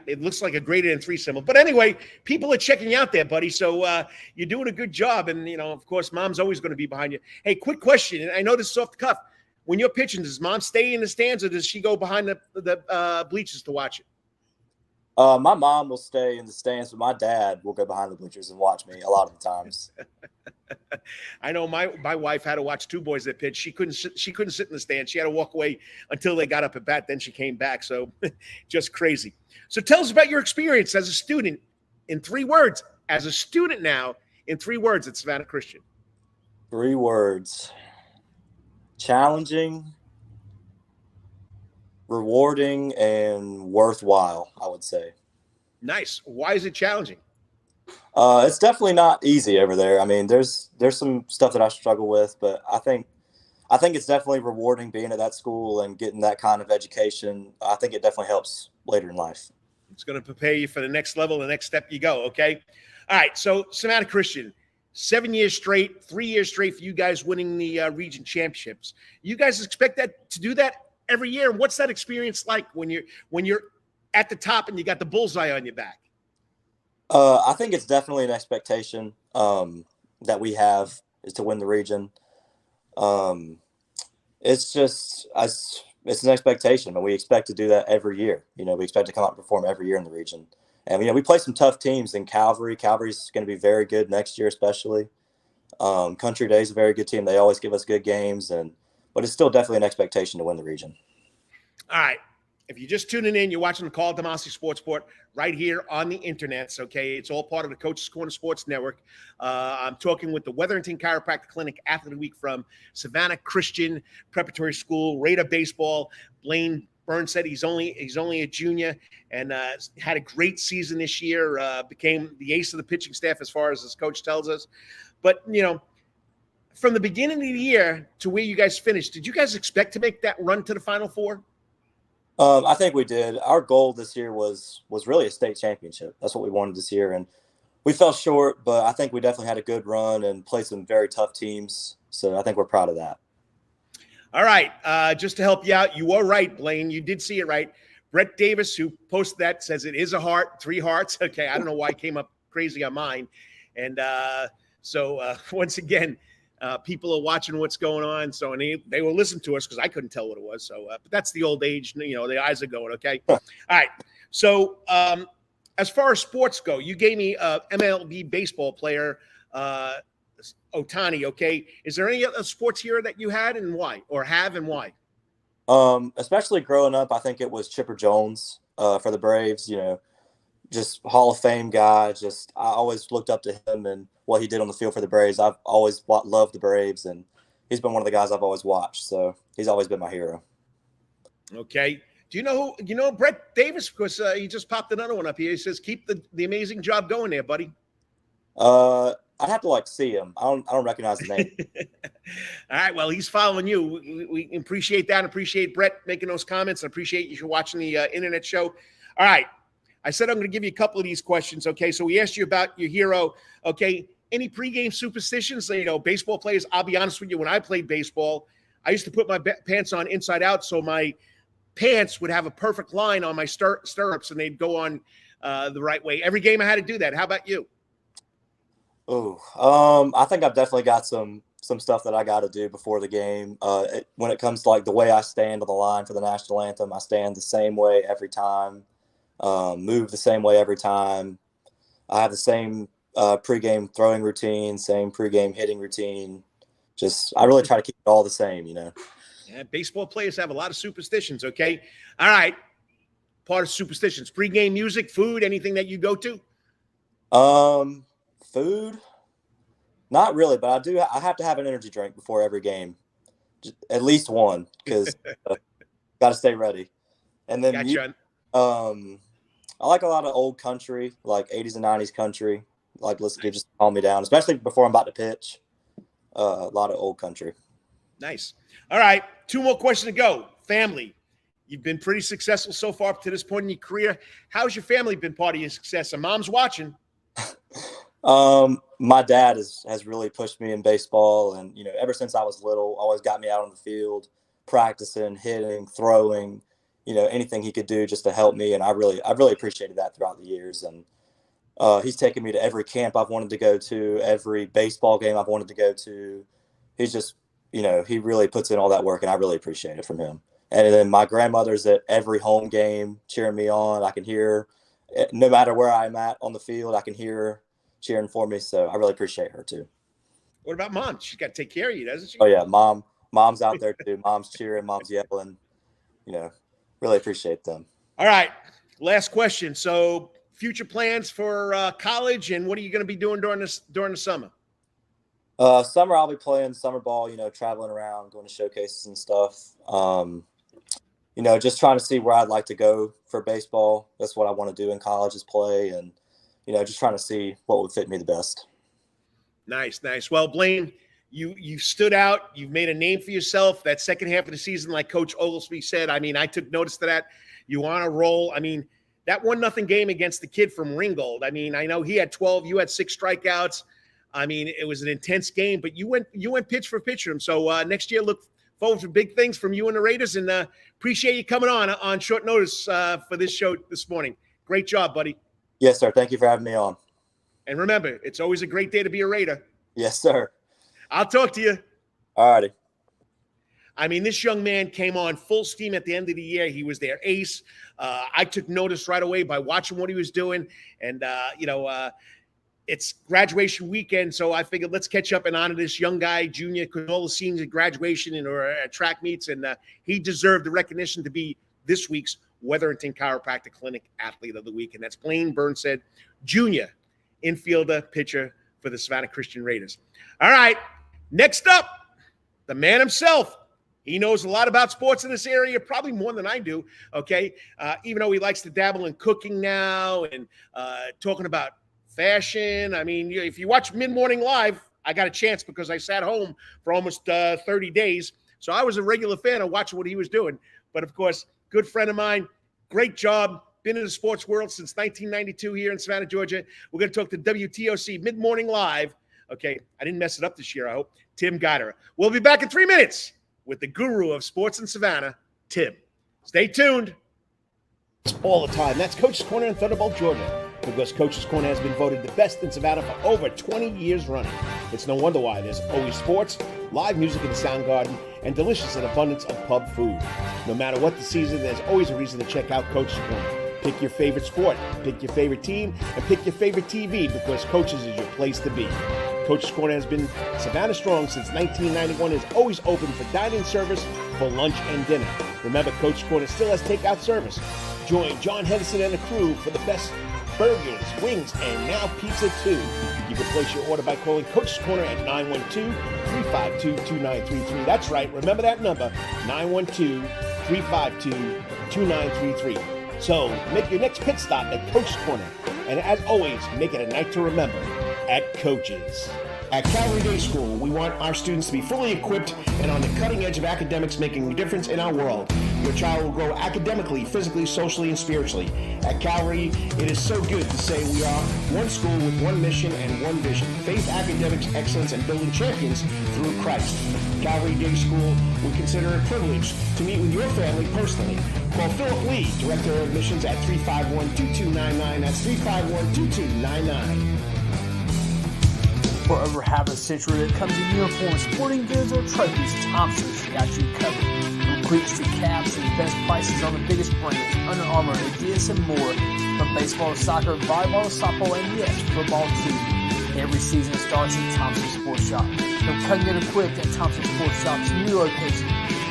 It looks like a graded in 3 symbol. But anyway, people are checking you out there, buddy. So you're doing a good job. And, of course, Mom's always going to be behind you. Hey, quick question. And I know this is off the cuff. When you're pitching, does Mom stay in the stands or does she go behind the bleachers to watch it? My mom will stay in the stands, but my dad will go behind the bleachers and watch me a lot of the times. I know my wife had to watch 2 boys that pitched. She couldn't sit in the stand. She had to walk away until they got up at bat. Then she came back. So just crazy. So tell us about your experience as a student in 3 words. As a student now in 3 words at Savannah Christian. 3 words: challenging, rewarding, and worthwhile, I would say. Nice. Why is it challenging? It's definitely not easy over there. I mean, there's some stuff that I struggle with, but I think it's definitely rewarding being at that school and getting that kind of education. I think it definitely helps later in life. It's going to prepare you for the next level, the next step you go, okay? All right, so Savannah Christian, 7 years straight, 3 years straight for you guys winning the region championships. You guys expect that to do that every year? And what's that experience like when you're at the top and you got the bullseye on your back? I think it's definitely an expectation that we have is to win the region. It's an expectation, and we expect to do that every year. We expect to come out and perform every year in the region. And, we play some tough teams in Calvary. Calvary's going to be very good next year, especially. Country Day's a very good team. They always give us good games, but it's still definitely an expectation to win the region. All right. If you're just tuning in, you're watching the Karl DeMasi Sports Report right here on the internet. Okay, it's all part of the Coach's Corner Sports Network. I'm talking with the Wetherington Chiropractic Clinic Athlete of the Week from Savannah Christian Preparatory School, Raider Baseball. Blaine Burnsed said he's only a junior and had a great season this year. Became the ace of the pitching staff as far as his coach tells us. But from the beginning of the year to where you guys finished, did you guys expect to make that run to the Final Four? I think we did. Our goal this year was really a state championship. That's what we wanted this year, and we fell short, but I think we definitely had a good run and played some very tough teams. So I think we're proud of that. All right. Just to help you out, you are right, Blaine. You did see it right. Brett Davis, who posted that, says it is a heart, 3 hearts. Okay, I don't know why it came up crazy on mine. And so once again, people are watching what's going on. So, and they will listen to us because I couldn't tell what it was. So, but that's the old age, the eyes are going, okay? All right. So, as far as sports go, you gave me a MLB baseball player, Otani, okay? Is there any other sports here that you had and why, or have and why? Especially growing up, I think it was Chipper Jones for the Braves, just Hall of Fame guy. I always looked up to him and what he did on the field for the Braves. I've always loved the Braves, and he's been one of the guys I've always watched. So he's always been my hero. Okay. Do you know Brett Davis? Because he just popped another one up here. He says, keep the amazing job going there, buddy. I'd have to see him. I don't recognize his name. All right. Well, he's following you. We appreciate that. Appreciate Brett making those comments. I appreciate you watching the internet show. All right. I said I'm going to give you a couple of these questions. Okay. So we asked you about your hero. Okay. Any pregame superstitions? Baseball players. I'll be honest with you. When I played baseball, I used to put my pants on inside out, so my pants would have a perfect line on my stirrups, and they'd go on the right way. Every game I had to do that. How about you? Oh, I think I've definitely got some stuff that I got to do before the game. When it comes to the way I stand on the line for the national anthem, I stand the same way every time, move the same way every time. I have the same pregame throwing routine, same pregame hitting routine. I really try to keep it all the same, Yeah, baseball players have a lot of superstitions, okay? All right. Part of superstitions, pregame music, food, anything that you go to? Food? Not really, but I have to have an energy drink before every game. At least one, because got to stay ready. And then gotcha. I like a lot of old country, like 80s and 90s country. Listen to just calm me down, especially before I'm about to pitch. A lot of old country. Nice. All right. 2 more questions to go. Family. You've been pretty successful so far up to this point in your career. How's your family been part of your success? And mom's watching. My dad has really pushed me in baseball, and ever since I was little, always got me out on the field, practicing, hitting, throwing, anything he could do just to help me, and I really appreciated that throughout the years. And he's taken me to every camp I've wanted to go to, every baseball game I've wanted to go to. He's just, he really puts in all that work, and I really appreciate it from him. And then my grandmother's at every home game cheering me on. I can hear, no matter where I'm at on the field, I can hear her cheering for me. So I really appreciate her too. What about mom? She's got to take care of you, doesn't she? Oh yeah. Mom's out there too. Mom's cheering, mom's yelling, really appreciate them. All right. Last question. So future plans for college, and what are you going to be doing during the summer? Summer I'll be playing summer ball, traveling around, going to showcases and stuff. Just trying to see where I'd like to go for baseball. That's what I want to do in college is play, and, just trying to see what would fit me the best. Nice. Well, Blaine, you stood out. You've made a name for yourself. That second half of the season, like Coach Oglesby said, I took notice to that. You on a roll. That 1-0 game against the kid from Ringgold. I know he had 12. You had 6 strikeouts. It was an intense game, but you went pitch for pitch for him. So next year, look forward to big things from you and the Raiders, and appreciate you coming on short notice for this show this morning. Great job, buddy. Yes, sir. Thank you for having me on. And remember, it's always a great day to be a Raider. Yes, sir. I'll talk to you. All righty. This young man came on full steam at the end of the year. He was their ace. I took notice right away by watching what he was doing. And, it's graduation weekend, so I figured let's catch up and honor this young guy, junior, because all the scenes at graduation and or at track meets, and he deserved the recognition to be this week's Wetherington Chiropractic Clinic Athlete of the Week, and that's Blaine Burnsed, junior, infielder, pitcher for the Savannah Christian Raiders. All right, next up, the man himself. He knows a lot about sports in this area, probably more than I do, okay? Even though he likes to dabble in cooking now and talking about fashion. If you watch Mid Morning Live, I got a chance because I sat home for almost 30 days. So I was a regular fan of watching what he was doing. But, of course, good friend of mine, great job, been in the sports world since 1992 here in Savannah, Georgia. We're going to talk to WTOC Mid Morning Live. Okay, I didn't mess it up this year, I hope. Tim Guidera. We'll be back in 3 minutes with the guru of sports in Savannah, Tim. Stay tuned. All the time. That's Coach's Corner in Thunderbolt, Georgia. Because Coach's Corner has been voted the best in Savannah for over 20 years running. It's no wonder why there's always sports, live music in the Soundgarden, and delicious and abundance of pub food. No matter what the season, there's always a reason to check out Coach's Corner. Pick your favorite sport, pick your favorite team, and pick your favorite TV because Coach's is your place to be. Coach's Corner has been Savannah strong since 1991 and is always open for dining service for lunch and dinner. Remember, Coach's Corner still has takeout service. Join John Henderson and the crew for the best burgers, wings, and now pizza too. You can place your order by calling Coach's Corner at 912-352-2933. That's right, remember that number, 912-352-2933. So make your next pit stop at Coach's Corner. And as always, make it a night to remember at Coach's. At Calvary Day School, we want our students to be fully equipped and on the cutting edge of academics, making a difference in our world. Your child will grow academically, physically, socially, and spiritually. At Calvary, it is so good to say we are one school with one mission and one vision. Faith, academics, excellence, and building champions through Christ. Calvary Day School would consider it a privilege to meet with your family personally. Call Philip Lee, Director of Admissions at 351-2299. That's 351-2299. For over half a century, it comes in uniforms, sporting goods, or trophies, Thompson's got you covered. From cleats to caps and the best prices on the biggest brands, Under Armour, Adidas, and more. From baseball to soccer, volleyball to softball, and yes, football too. Every season starts at Thompson Sports Shop. Come get equipped at Thompson Sports Shop's new location,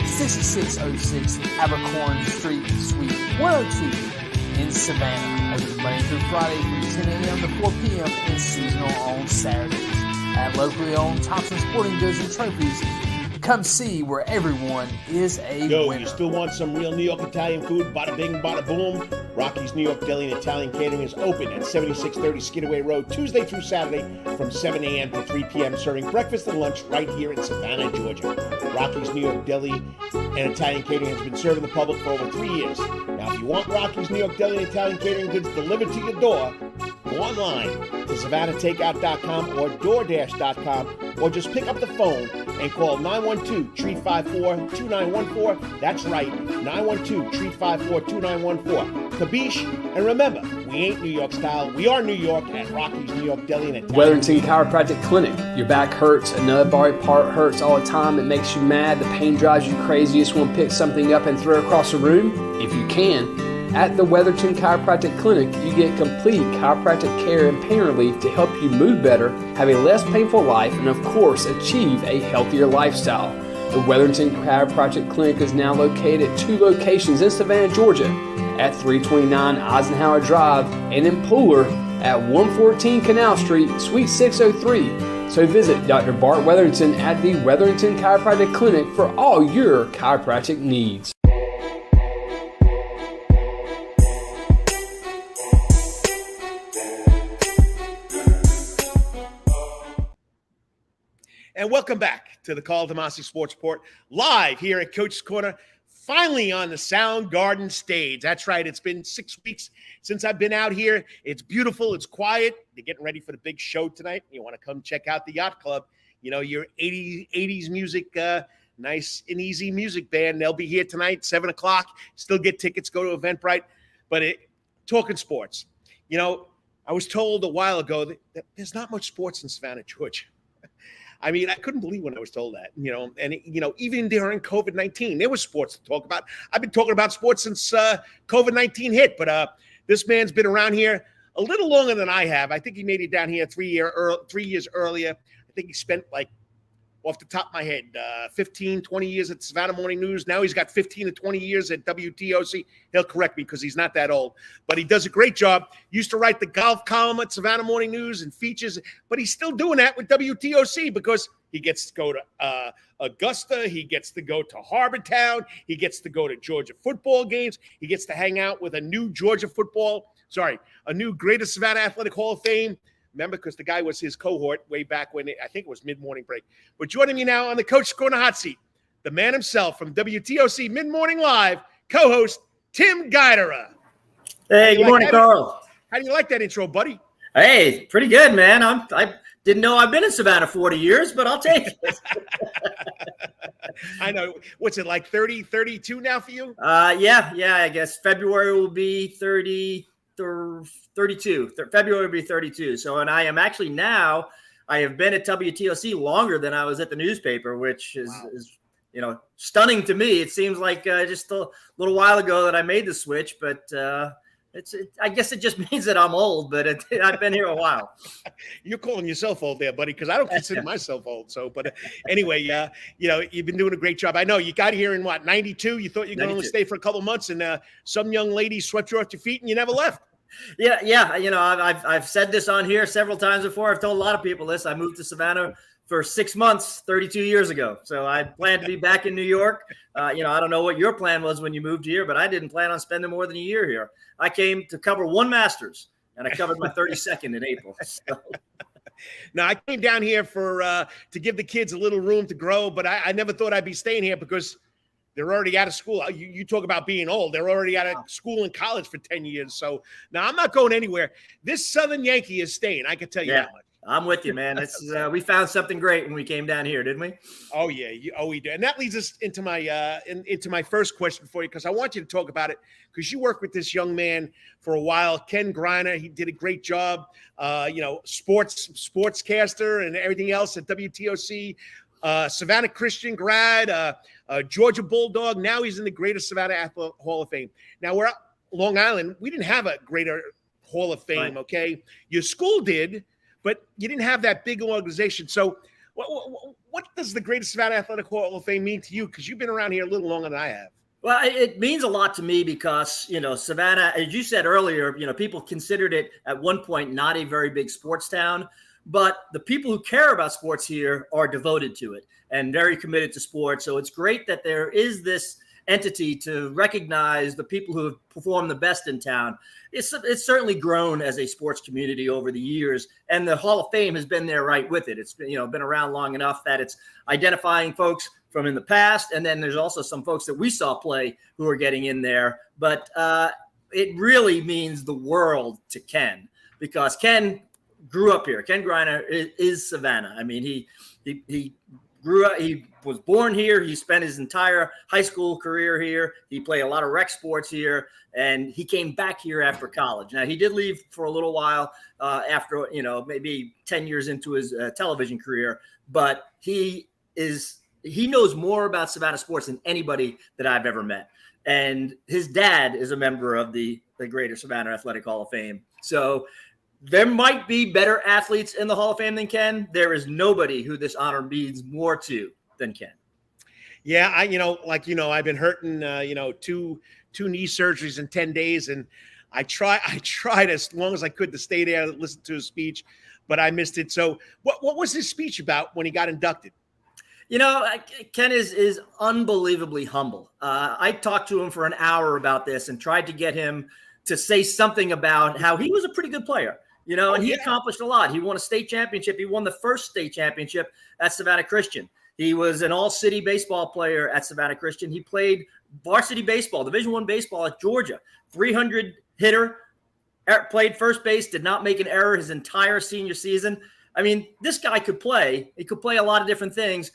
6606 Abercorn Street, Suite 102 in Savannah. Open Monday through Friday from 10 a.m. to 4 p.m. and seasonal on Saturdays. At locally owned Thompson Sporting Goods and Trophies, come see where everyone is a winner. You still want some real New York Italian food? Bada bing, bada boom. Rocky's New York Deli and Italian Catering is open at 7630 Skidaway Road, Tuesday through Saturday from 7 a.m. to 3 p.m., serving breakfast and lunch right here in Savannah, Georgia. Rocky's New York Deli and Italian Catering has been serving the public for over 3 years. Now, if you want Rocky's New York Deli and Italian Catering goods delivered to your door, go online to SavannahTakeout.com or DoorDash.com, or just pick up the phone and call 912-354-2914. That's right, 912-354-2914. Kabish, and remember, we ain't New York style. We are New York at Rocky's New York Deli and Italian. Wetherington Chiropractic Clinic. Your back hurts, another body part hurts all the time. It makes you mad. The pain drives you crazy. You just want to pick something up and throw it across the room? If you can. At the Wetherington Chiropractic Clinic, you get complete chiropractic care and pain relief to help you move better, have a less painful life, and of course, achieve a healthier lifestyle. The Wetherington Chiropractic Clinic is now located at 2 locations in Savannah, Georgia, at 329 Eisenhower Drive and in Pooler at 114 Canal Street, Suite 603. So visit Dr. Bart Wetherington at the Wetherington Chiropractic Clinic for all your chiropractic needs. And welcome back to the Karl DeMasi Sports Report, live here at Coach's Corner, finally on the Soundgarden stage. That's right. It's been 6 weeks since I've been out here. It's beautiful. It's quiet. They're getting ready for the big show tonight. You want to come check out the Yacht Club. You know, your 80s music, nice and easy music band. They'll be here tonight, 7 o'clock. Still get tickets. Go to Eventbrite. But talking sports, you know, I was told a while ago that there's not much sports in Savannah, Georgia. I mean, I couldn't believe when I was told that, you know, and, you know, even during COVID-19, there was sports to talk about. I've been talking about sports since COVID-19 hit, but this man's been around here a little longer than I have. I think he made it down here 3 years earlier. I think he spent, like, off the top of my head, 15, 20 years at Savannah Morning News. Now he's got 15 to 20 years at WTOC. He'll correct me because he's not that old. But he does a great job. Used to write the golf column at Savannah Morning News and features. But he's still doing that with WTOC because he gets to go to Augusta. He gets to go to Harbor Town. He gets to go to Georgia football games. He gets to hang out with a new Greater Savannah Athletic Hall of Fame. Remember, because the guy was his cohort way back when I think it was Mid Morning break. But joining me now on the Coach's Corner hot seat, the man himself from WTOC Mid Morning Live, co-host Tim Guidera. Hey, good morning, Carl. How do you like that intro, buddy? Hey, pretty good, man. I didn't know I've been in Savannah 40 years, but I'll take it. I know. What's it, like 30, 32 now for you? Yeah. I guess February will be 32. February will be 32. So, and I am actually now, I have been at WTOC longer than I was at the newspaper, which is you know, stunning to me. It seems like just a little while ago that I made the switch, but I guess it just means that I'm old, but I've been here a while. You're calling yourself old there, buddy, because I don't consider myself old. So, but anyway, you know, you've been doing a great job. I know you got here in 92. You thought you were going to stay for a couple of months, and some young lady swept you off your feet, and you never left. Yeah. You know, I've said this on here several times before. I've told a lot of people this. I moved to Savannah for 6 months 32 years ago. So I plan to be back in New York. You know, I don't know what your plan was when you moved here, but I didn't plan on spending more than a year here. I came to cover one Masters, and I covered my 32nd in April. So. Now, I came down here to give the kids a little room to grow, but I never thought I'd be staying here because they're already out of school. You talk about being old. They're already out of school and college for 10 years. So now I'm not going anywhere. This Southern Yankee is staying. I can tell you that much. I'm with you, man. We found something great when we came down here, didn't we? Oh, yeah. We did. And that leads us into my first question for you, because I want you to talk about it, because you worked with this young man for a while, Ken Griner. He did a great job, you know, sportscaster and everything else at WTOC. Savannah Christian grad, Georgia Bulldog. Now he's in the Greater Savannah Athlete Hall of Fame. Now, we're Long Island. We didn't have a Greater Hall of Fame, right. Okay? Your school did, but you didn't have that big organization. So what does the Greater Savannah Athletic Hall of Fame mean to you? Because you've been around here a little longer than I have. Well, it means a lot to me because, you know, Savannah, as you said earlier, you know, people considered it at one point not a very big sports town. But the people who care about sports here are devoted to it and very committed to sports. So it's great that there is this entity to recognize the people who have performed the best in town. It's certainly grown as a sports community over the years, and the Hall of Fame has been there right with it. It's been around long enough that it's identifying folks from in the past, and then there's also some folks that we saw play who are getting in there. But it really means the world to Ken, because Ken grew up here. Ken Griner is Savannah. I mean, he grew up. He was born here. He spent his entire high school career here. He played a lot of rec sports here, and he came back here after college. Now, he did leave for a little while after, maybe 10 years into his television career, but he knows more about Savannah sports than anybody that I've ever met. And his dad is a member of the Greater Savannah Athletic Hall of Fame. So there might be better athletes in the Hall of Fame than Ken. There is nobody who this honor means more to than Ken. Yeah, I've been hurting, two knee surgeries in 10 days. And I tried as long as I could to stay there and listen to his speech, but I missed it. So what was his speech about when he got inducted? Ken is unbelievably humble. I talked to him for an hour about this and tried to get him to say something about how he was a pretty good player, and he accomplished a lot. He won a state championship. He won the first state championship at Savannah Christian. He was an all-city baseball player at Savannah Christian. He played varsity baseball, Division I baseball at Georgia, 300 hitter, played first base, did not make an error his entire senior season. I mean, this guy could play. He could play a lot of different things.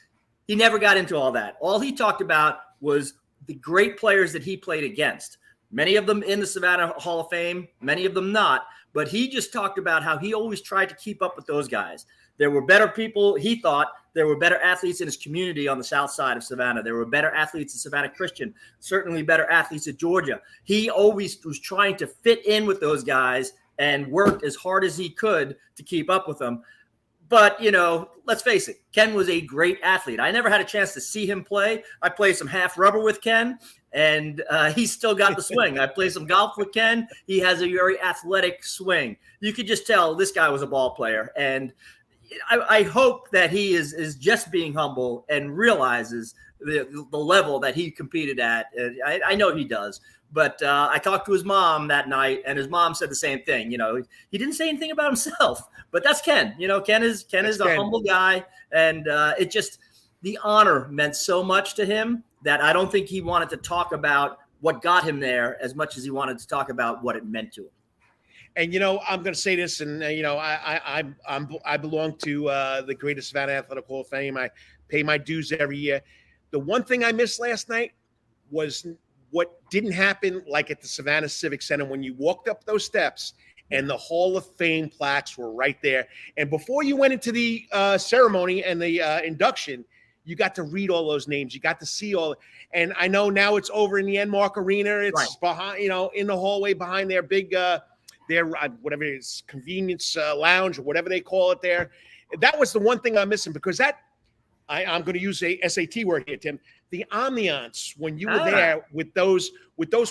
He never got into all that. All he talked about was the great players that he played against. Many of them in the Savannah Hall of Fame, many of them not. But he just talked about how he always tried to keep up with those guys. There were better people, he thought. There were better athletes in his community on the south side of Savannah. There were better athletes at Savannah Christian, certainly better athletes at Georgia. He always was trying to fit in with those guys and worked as hard as he could to keep up with them. But, let's face it, Ken was a great athlete. I never had a chance to see him play. I played some half rubber with Ken, and he's still got the swing. I played some golf with Ken. He has a very athletic swing. You could just tell this guy was a ball player. And I hope that he is just being humble and realizes the level that he competed at. I know he does. But I talked to his mom that night, and his mom said the same thing. He didn't say anything about himself, but that's Ken. Ken is a humble guy, and the honor meant so much to him that I don't think he wanted to talk about what got him there as much as he wanted to talk about what it meant to him. And I'm going to say this, and I belong to the greatest Savannah Athletic Hall of Fame. I pay my dues every year. The one thing I missed last night was what didn't happen, like at the Savannah Civic Center, when you walked up those steps and the Hall of Fame plaques were right there. And before you went into the ceremony and the induction, you got to read all those names. You got to see all. And I know now it's over in the Enmark Arena. It's behind, in the hallway behind their big, whatever it is, convenience lounge or whatever they call it there. That was the one thing I'm missing, because I'm going to use a SAT word here, Tim. The ambiance when you were there with those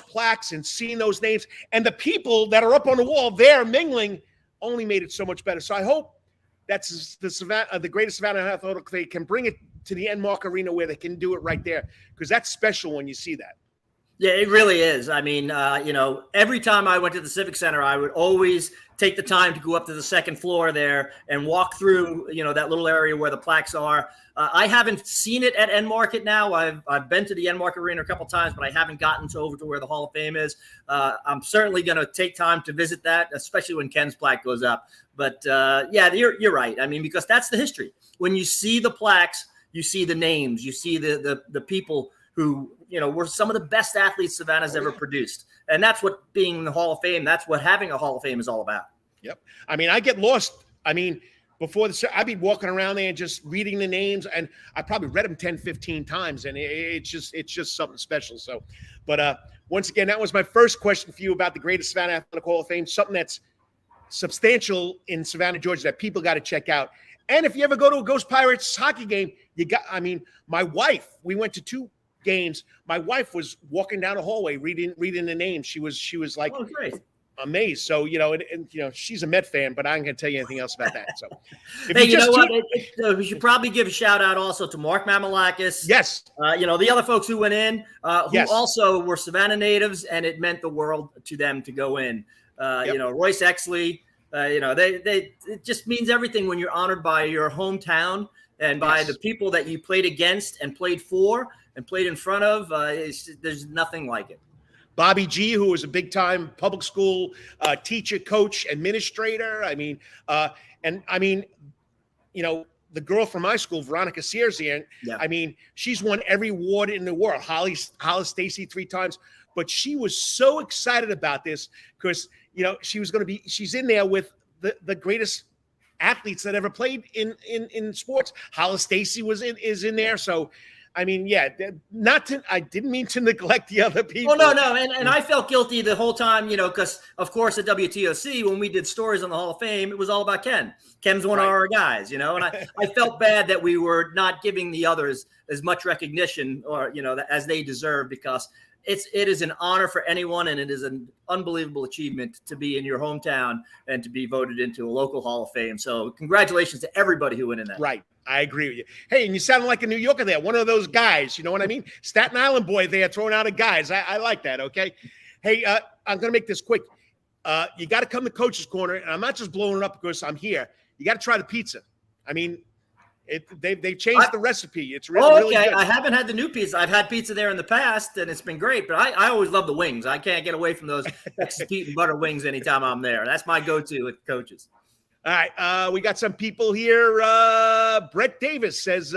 plaques and seeing those names and the people that are up on the wall there mingling only made it so much better. So I hope that's the greatest Savannah Athletic Clinic can bring it to the Enmark Arena where they can do it right there, because that's special when you see that. Yeah, it really is. I mean, every time I went to the Civic Center, I would always take the time to go up to the second floor there and walk through, that little area where the plaques are. I haven't seen it at Enmarket now. I've been to the Enmark Arena a couple times, but I haven't gotten over to where the Hall of Fame is. I'm certainly going to take time to visit that, especially when Ken's plaque goes up. But you're right. I mean, because that's the history. When you see the plaques, you see the names, you see the people who, were some of the best athletes Savannah's ever produced. And that's what being in the Hall of Fame, that's what having a Hall of Fame is all about. Yep. I mean, I get lost. I mean, before I'd be walking around there and just reading the names, and I probably read them 10, 15 times, and it's just something special. So, but once again, that was my first question for you about the greatest Savannah Athletic Hall of Fame, something that's substantial in Savannah, Georgia, that people got to check out. And if you ever go to a Ghost Pirates hockey game, my wife, we went to 2 games. My wife was walking down the hallway reading the names. She was like amazed. So, she's a Met fan, but I ain't going to tell you anything else about that. So, we should probably give a shout out also to Mark Mamalakis. Yes. The other folks who went in, who yes. also were Savannah natives, and it meant the world to them to go in. Royce Exley, it just means everything when you're honored by your hometown and by the people that you played against and played for and played in front of. There's nothing like it. Bobby G, who was a big-time public school teacher, coach, administrator. The girl from my school, Veronica Searsian, she's won every award in the world. Holly Stacy 3 times. But she was so excited about this because, she's in there with the greatest athletes that ever played in sports. Hollis Stacy is in there. So, I didn't mean to neglect the other people. Oh, no. And I felt guilty the whole time, because, of course, at WTOC, when we did stories on the Hall of Fame, it was all about Ken. Ken's one of our guys, and I felt bad that we were not giving the others as much recognition or, as they deserve, because it is an honor for anyone, and it is an unbelievable achievement to be in your hometown and to be voted into a local Hall of Fame. So congratulations to everybody who went in that. Right. I agree with you. Hey, and you sound like a New Yorker there, one of those guys, you know what I mean? Staten Island boy there throwing out of guys. I like that, okay? Hey, I'm going to make this quick. You got to come to Coach's Corner, and I'm not just blowing it up because I'm here. You got to try the pizza. I mean, they've changed the recipe. It's really good. I haven't had the new pizza. I've had pizza there in the past, and it's been great. But I always love the wings. I can't get away from those Texas Pete and butter wings anytime I'm there. That's my go-to with Coaches. All right, we got some people here. Brett Davis says,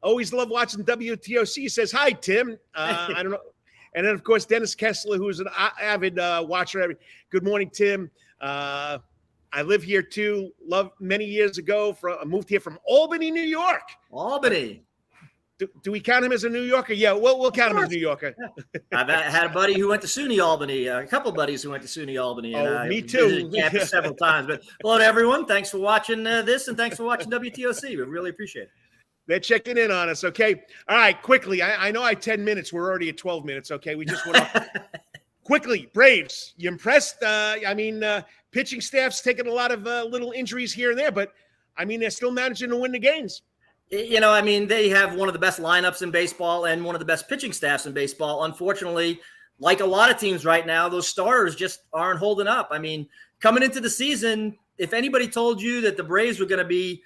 always love watching WTOC. Says, hi, Tim. I don't know. And then, of course, Dennis Kessler, who's an avid watcher. Good morning, Tim. I live here too. Many years ago. I moved here from Albany, New York. Albany. Do we count him as a New Yorker? Yeah, we'll count him as a New Yorker. I've had a buddy who went to SUNY Albany, a couple of buddies who went to SUNY Albany. And me too. Visited campus several times. But hello to everyone. Thanks for watching this, and thanks for watching WTOC. We really appreciate it. They're checking in on us, okay? All right, quickly. I know I had 10 minutes. We're already at 12 minutes, okay? We just went up. Quickly, Braves, you impressed? Pitching staff's taking a lot of little injuries here and there, but, I mean, they're still managing to win the games. You know, I mean, they have one of the best lineups in baseball and one of the best pitching staffs in baseball. Unfortunately, like a lot of teams right now, those starters just aren't holding up. I mean, coming into the season, if anybody told you that the Braves were going to be,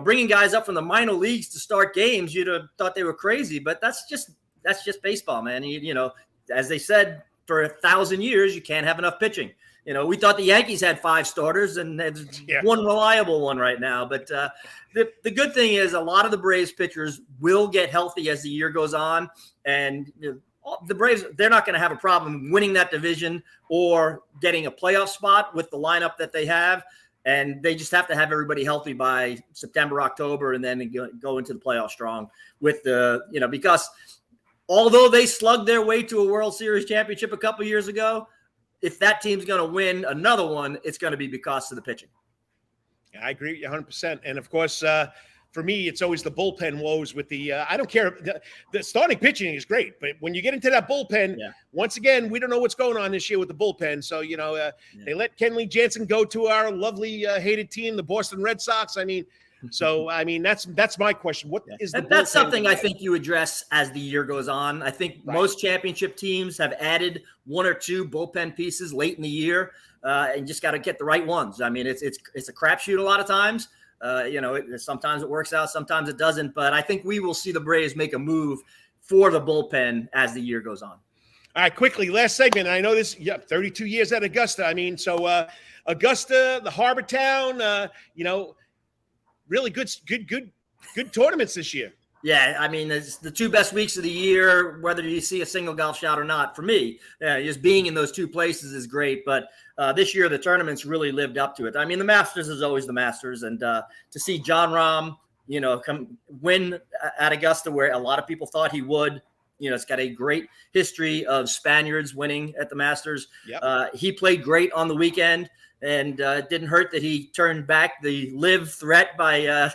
bringing guys up from the minor leagues to start games, you'd have thought they were crazy. But that's just baseball, man. As they said for 1,000 years, you can't have enough pitching. We thought the Yankees had 5 starters, and there's one reliable one right now. But the good thing is a lot of the Braves pitchers will get healthy as the year goes on. And the Braves, they're not going to have a problem winning that division or getting a playoff spot with the lineup that they have. And they just have to have everybody healthy by September, October, and then go into the playoff strong with because although they slugged their way to a World Series championship a couple years ago, if that team's going to win another one, it's going to be because of the pitching. I agree with you 100%. And, of course, for me, it's always the bullpen woes with the I don't care. The starting pitching is great. But when you get into that bullpen, once again, we don't know what's going on this year with the bullpen. So, they let Kenley Jansen go to our lovely hated team, the Boston Red Sox. That's my question. What is the That's something I think you address as the year goes on. I think most championship teams have added 1 or 2 bullpen pieces late in the year, and just got to get the right ones. I mean, it's a crapshoot a lot of times. Sometimes it works out, sometimes it doesn't. But I think we will see the Braves make a move for the bullpen as the year goes on. All right, quickly, last segment. I know this. 32 years at Augusta. I mean, so Augusta, the harbor town. Really good tournaments this year. Yeah, I mean, it's the 2 best weeks of the year, whether you see a single golf shot or not. For me, just being in those 2 places is great. But this year, the tournaments really lived up to it. I mean, the Masters is always the Masters. And to see John Rahm, come win at Augusta, where a lot of people thought he would. It's got a great history of Spaniards winning at the Masters. Yep. He played great on the weekend. And it didn't hurt that he turned back the live threat by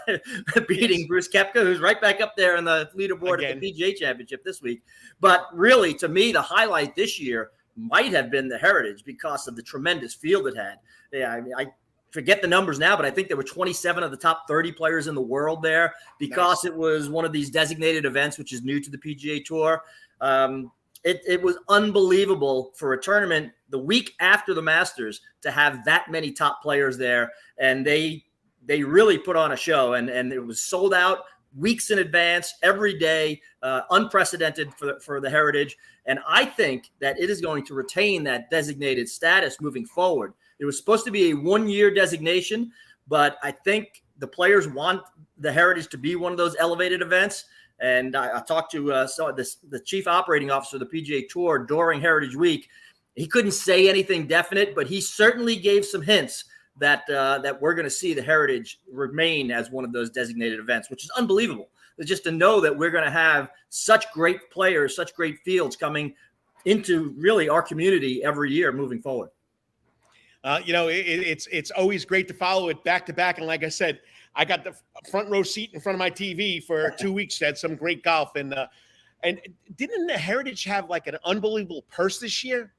beating Bruce Koepka, who's right back up there on the leaderboard at the PGA Championship this week. But really, to me, the highlight this year might have been the Heritage because of the tremendous field it had. Yeah, I forget the numbers now, but I think there were 27 of the top 30 players in the world there because it was one of these designated events, which is new to the PGA Tour. It was unbelievable for a tournament the week after the Masters to have that many top players there. And they really put on a show, and it was sold out weeks in advance, every day, unprecedented for the Heritage. And I think that it is going to retain that designated status moving forward. It was supposed to be a 1-year designation, but I think the players want the Heritage to be one of those elevated events. And I talked to the chief operating officer of the PGA Tour during Heritage Week. He couldn't say anything definite, but he certainly gave some hints that we're going to see the Heritage remain as one of those designated events, which is unbelievable. Just to know that we're going to have such great players, such great fields coming into really our community every year moving forward. It's always great to follow it back to back. And like I said, I got the front row seat in front of my TV for 2 weeks. Had some great golf, and And didn't the Heritage have like an unbelievable purse this year?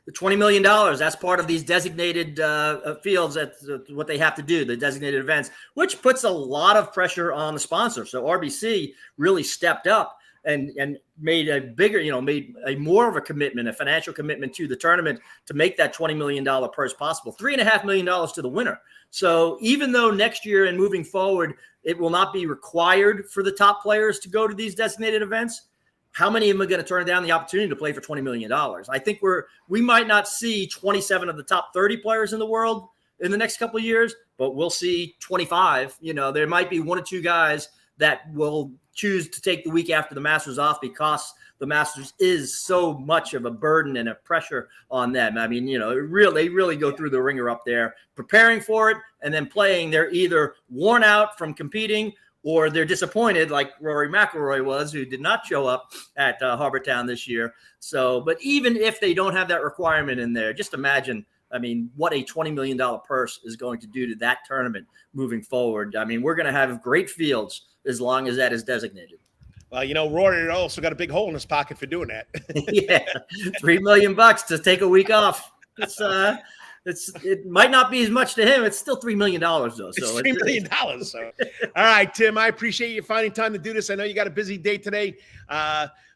The $20 million, that's part of these designated fields. That's what they have to do, the designated events, which puts a lot of pressure on the sponsor. So RBC really stepped up and made a bigger, made a more of a commitment, a financial commitment to the tournament to make that $20 million purse possible. $3.5 million to the winner. So even though next year and moving forward, it will not be required for the top players to go to these designated events, how many of them are going to turn down the opportunity to play for $20 million? I think we might not see 27 of the top 30 players in the world in the next couple of years, but we'll see 25. There might be one or two guys that will choose to take the week after the Masters off because the Masters is so much of a burden and a pressure on them. I mean, they really go through the ringer up there preparing for it and then playing. They're either worn out from competing or they're disappointed like Rory McIlroy was, who did not show up at Harbor Town this year. So, but even if they don't have that requirement in there, just imagine, what a $20 million purse is going to do to that tournament moving forward. We're going to have great fields as long as that is designated. Well, Rory also got a big hole in his pocket for doing that. Yeah, $3 million to take a week off. It might not be as much to him. It's still $3 million though. So it's $3 million. So, all right, Tim, I appreciate you finding time to do this. I know you got a busy day today.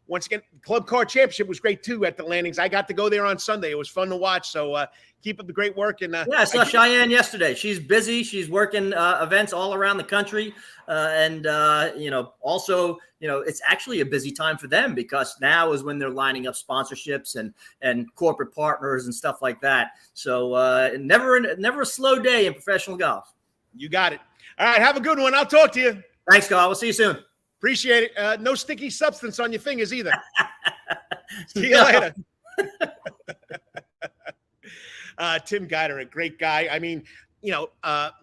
Once again, Club Car Championship was great too at the landings. I got to go there on Sunday. It was fun to watch. So keep up the great work. And I saw Cheyenne yesterday. She's busy. She's working events all around the country. Also, it's actually a busy time for them because now is when they're lining up sponsorships and corporate partners and stuff like that. So never a slow day in professional golf. You got it. All right. Have a good one. I'll talk to you. Thanks, Carl. We'll see you soon. Appreciate it. No sticky substance on your fingers either. See you later. Tim Guidera, a great guy.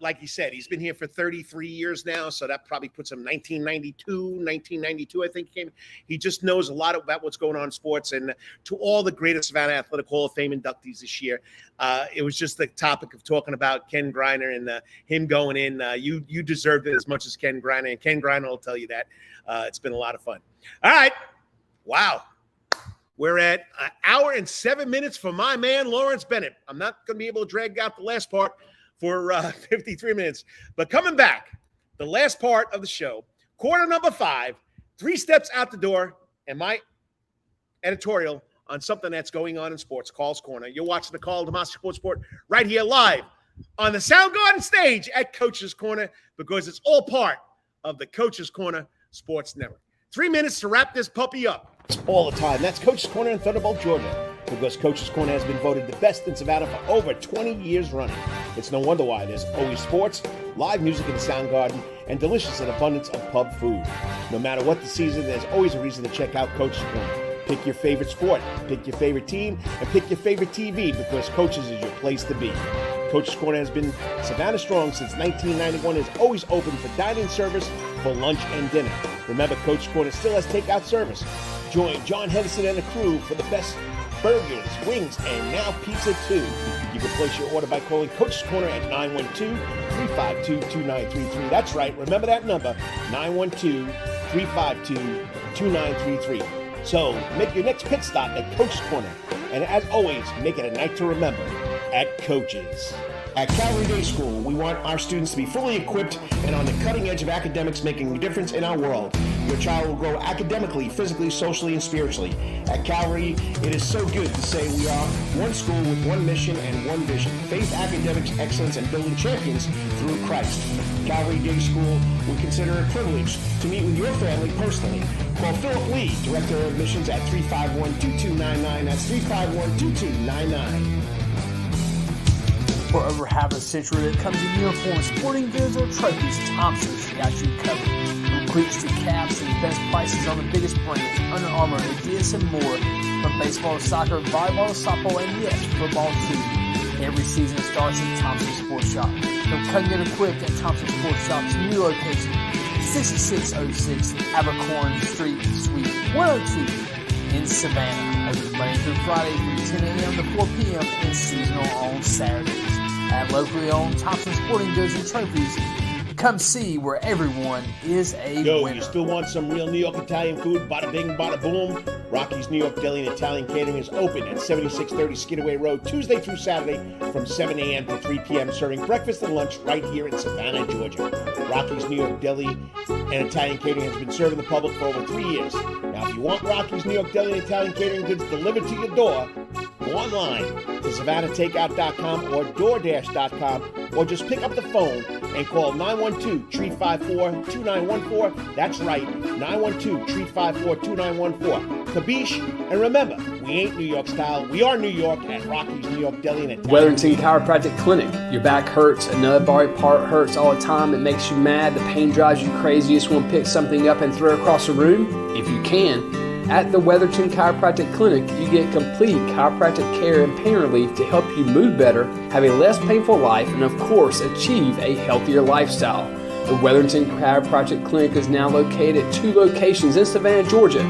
Like he said, he's been here for 33 years now, so that probably puts him 1992, I think he came. He just knows a lot about what's going on in sports. And to all the greatest Savannah Athletic Hall of Fame inductees this year, it was just the topic of talking about Ken Greiner and him going in. You deserved it as much as Ken Greiner, and Ken Greiner will tell you that. It's been a lot of fun. All right. Wow. We're at an hour and 7 minutes for my man, Lawrence Bennett. I'm not going to be able to drag out the last part for 53 minutes. But coming back, the last part of the show, quarter number 5, 3 steps out the door, and my editorial on something that's going on in sports, Carl's Corner. You're watching the Karl DeMasi Sports Report right here live on the Soundgarden stage at Coach's Corner because it's all part of the Coach's Corner Sports Network. 3 minutes to wrap this puppy up. It's all the time. That's Coach's Corner in Thunderbolt, Georgia, because Coach's Corner has been voted the best in Savannah for over 20 years running. It's no wonder why there's always sports, live music in the Soundgarden, and delicious and abundance of pub food. No matter what the season, there's always a reason to check out Coach's Corner. Pick your favorite sport, pick your favorite team, and pick your favorite TV because Coach's is your place to be. Coach's Corner has been Savannah strong since 1991 and is always open for dining service for lunch and dinner. Remember, Coach's Corner still has takeout service. Join John Henderson and the crew for the best burgers, wings, and now pizza too. You can place your order by calling Coach's Corner at 912-352-2933. That's right, remember that number, 912-352-2933. So make your next pit stop at Coach's Corner. And as always, make it a night to remember at Coach's. At Calvary Day School, we want our students to be fully equipped and on the cutting edge of academics, making a difference in our world. Your child will grow academically, physically, socially, and spiritually. At Calvary, it is so good to say we are one school with one mission and one vision. Faith, academics, excellence, and building champions through Christ. Calvary Day School, we consider it a privilege to meet with your family personally. Call Philip Lee, Director of Admissions at 351-2299. That's 351-2299. For over half a century, when it comes to uniforms, sporting goods, or trophies, Thompson's got you covered. From cleats to caps and best prices on the biggest brands, Under Armour, Adidas, and more. From baseball to soccer, volleyball to softball, and yes, football too. Every season starts at Thompson Sports Shop. From cutting and equipped at Thompson Sports Shop's new location, 6606 Abercorn Street, Suite 102 in Savannah. Open Monday through Friday from 10 a.m. to 4 p.m. and seasonal on Saturdays. At locally owned Thompson Sporting Goods and Trophies, Come see where everyone is a Yo, winner. you still want some real New York Italian food? Bada bing, bada boom. Rocky's New York Deli and Italian Catering is open at 7630 Skidaway Road, Tuesday through Saturday from 7 a.m. to 3 p.m., serving breakfast and lunch right here in Savannah, Georgia. Rocky's New York Deli and Italian Catering has been serving the public for over 3 years. Now, if you want Rocky's New York Deli and Italian Catering goods delivered to your door, go online to SavannahTakeout.com or DoorDash.com, or just pick up the phone and call 912-354-2914. That's right, 912-354-2914. Kabish, and remember, we ain't New York style. We are New York at Rocky's New York Deli and Wetherington Chiropractic Clinic. Your back hurts, another body part hurts all the time. It makes you mad. The pain drives you crazy. You just want to pick something up and throw it across the room? If you can. At the Wetherington Chiropractic Clinic, you get complete chiropractic care and pain relief to help you move better, have a less painful life, and of course, achieve a healthier lifestyle. The Wetherington Chiropractic Clinic is now located at 2 locations in Savannah, Georgia,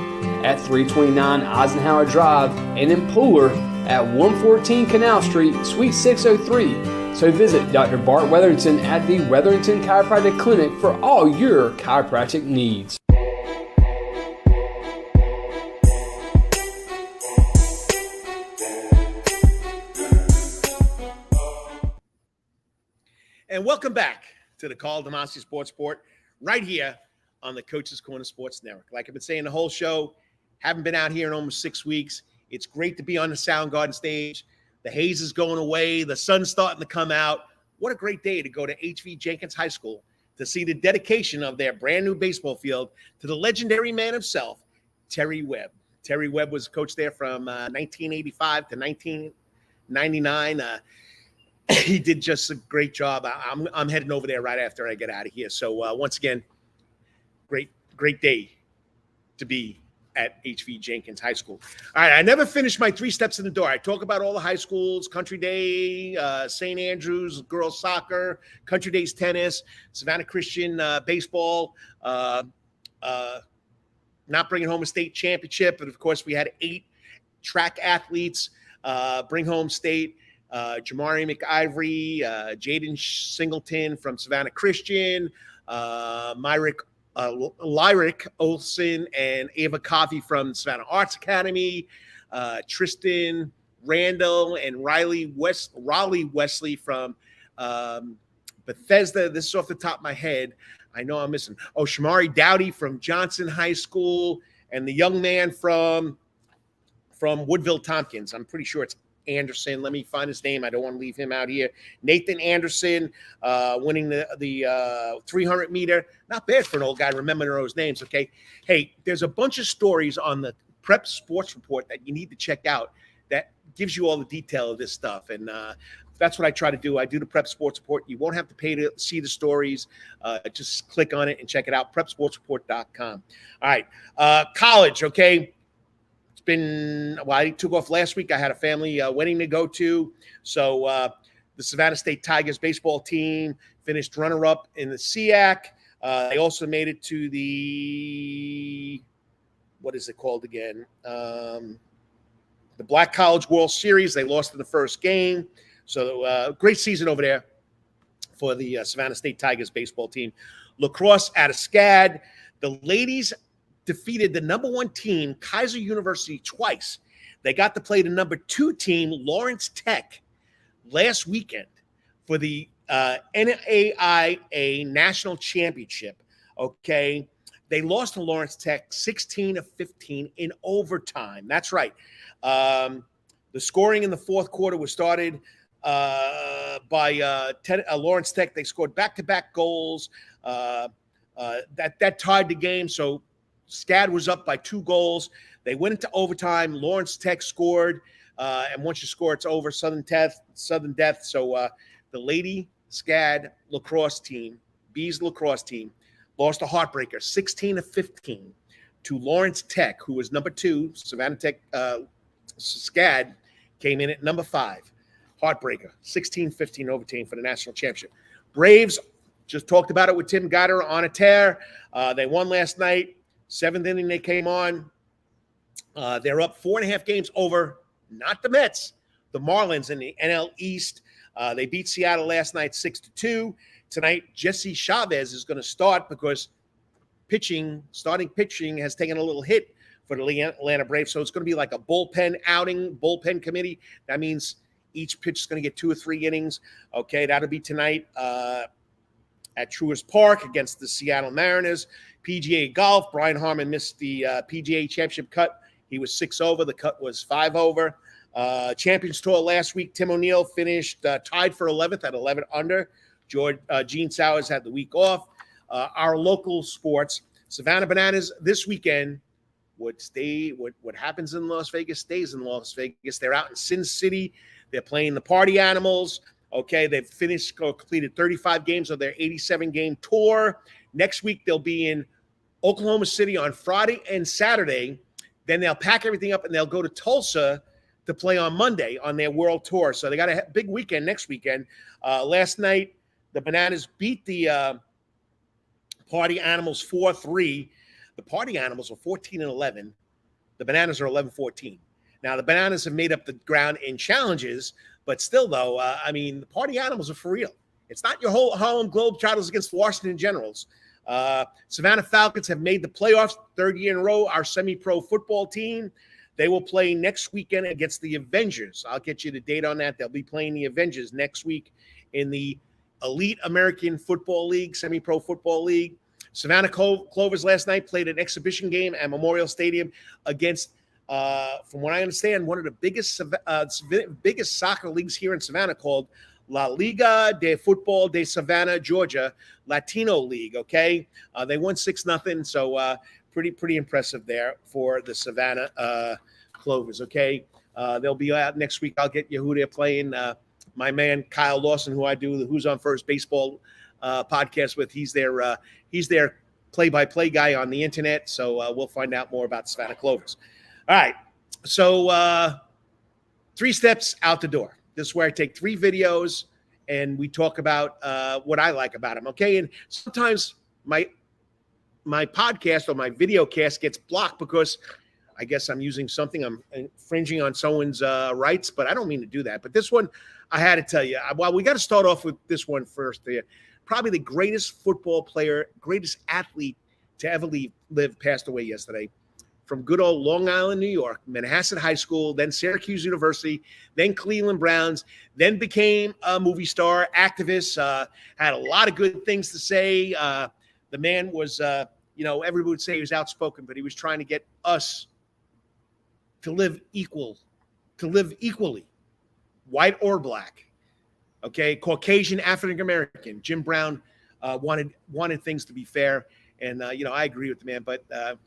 at 329 Eisenhower Drive and in Pooler at 114 Canal Street, Suite 603. So visit Dr. Bart Wetherington at the Wetherington Chiropractic Clinic for all your chiropractic needs. And welcome back to the Karl DeMasi Sports Report right here on the Coach's Corner Sports Network. Like I've been saying the whole show, haven't been out here in almost 6 weeks. It's great to be on the Soundgarden stage. The haze is going away. The sun's starting to come out. What a great day to go to H.V. Jenkins High School to see the dedication of their brand new baseball field to the legendary man himself, Terry Webb. Terry Webb was coach there from 1985 to 1999. He did just a great job. I'm heading over there right after I get out of here. So once again, great day to be at H.V. Jenkins High School. All right, I never finished my 3 steps in the door. I talk about all the high schools, Country Day, St. Andrews, girls soccer, Country Days tennis, Savannah Christian baseball, not bringing home a state championship. But, of course, we had 8 track athletes bring home state. Jamari McIvory, Jaden Singleton from Savannah Christian, Lyric Olson and Ava Coffey from Savannah Arts Academy, Tristan Randall and Raleigh Wesley from Bethesda. This is off the top of my head. I know I'm missing. Oh, Shamari Dowdy from Johnson High School, and the young man from Woodville Tompkins. I'm pretty sure it's Anderson. Let me find his name. I don't want to leave him out here. Nathan Anderson, winning the 300 meter. Not bad for an old guy remembering those names. Okay. Hey, there's a bunch of stories on the Prep Sports Report that you need to check out that gives you all the detail of this stuff. And that's what I try to do. I do the Prep Sports Report. You won't have to pay to see the stories. Just click on it and check it out. PrepSportsReport.com. All right. College. Okay. I took off last week. I had a family wedding to go to. So the Savannah State Tigers baseball team finished runner-up in the SEAC. They also made it to the, what is it called again? The Black College World Series. They lost in the first game. So great season over there for the Savannah State Tigers baseball team. Lacrosse out of SCAD. The ladies defeated the number 1 team, Kaiser University, twice. They got to play the number 2 team, Lawrence Tech, last weekend for the NAIA National Championship. Okay. They lost to Lawrence Tech 16-15 in overtime. That's right. The scoring in the fourth quarter was started by Lawrence Tech. They scored back-to-back goals that tied the game. So SCAD was up by 2 goals. They went into overtime. Lawrence Tech scored. And once you score, it's over. Sudden death. So the Lady SCAD lacrosse team, Bees lacrosse team, lost a heartbreaker 16-15 to Lawrence Tech, who was number 2. Savannah Tech SCAD came in at number 5. Heartbreaker, 16-15 overtime for the national championship. Braves, just talked about it with Tim Guidera, on a tear. They won last night. 7th inning they came on. They're up 4.5 games over, not the Mets, the Marlins in the NL East. They beat Seattle last night 6-2. Tonight, Jesse Chavez is going to start because starting pitching has taken a little hit for the Atlanta Braves. So it's going to be like a bullpen committee. That means each pitch is going to get 2 or 3 innings. Okay, that'll be tonight at Truist Park against the Seattle Mariners. PGA Golf, Brian Harmon missed the PGA Championship cut. He was 6 over. The cut was 5 over. Champions Tour last week, Tim O'Neill finished tied for 11th at 11 under. Gene Sowers had the week off. Our local sports, Savannah Bananas this weekend. What happens in Las Vegas stays in Las Vegas. They're out in Sin City. They're playing the Party Animals. Okay, they've completed 35 games of their 87-game tour. Next week, they'll be in Oklahoma City on Friday and Saturday. Then they'll pack everything up and they'll go to Tulsa to play on Monday on their world tour. So they got a big weekend next weekend. Last night, the Bananas beat the Party Animals 4-3. The Party Animals are 14-11. The Bananas are 11-14. Now, the Bananas have made up the ground in challenges, but still, though, the Party Animals are for real. It's not your whole Harlem Globetrotters against Washington Generals. Savannah Falcons have made the playoffs 3rd year in a row. Our semi-pro football team, they will play next weekend against the Avengers. I'll get you the date on that. They'll be playing the Avengers next week in the Elite American Football League, semi-pro football league. Savannah Clovers last night played an exhibition game at Memorial Stadium against, from what I understand, one of the biggest soccer leagues here in Savannah called La Liga de Football de Savannah, Georgia, Latino League, okay? They won 6-0, so pretty impressive there for the Savannah Clovers, okay? They'll be out next week. I'll get you who they're playing. My man Kyle Lawson, who I do the Who's on First baseball podcast with, he's their play-by-play guy on the internet, so we'll find out more about Savannah Clovers. All right, so 3 steps out the door. This is where I take 3 videos and we talk about what I like about them, okay? And sometimes my podcast or my video cast gets blocked because I guess I'm using something, I'm infringing on someone's rights, but I don't mean to do that. But this one, I had to tell you, well, we got to start off with this one first. Probably the greatest football player, greatest athlete to ever live passed away yesterday from good old Long Island, New York, Manhasset High School, then Syracuse University, then Cleveland Browns, then became a movie star, activist, had a lot of good things to say. The man was, everybody would say he was outspoken, but he was trying to get us to live equally, white or black. Okay, Caucasian, African American. Jim Brown wanted things to be fair, and I agree with the man. But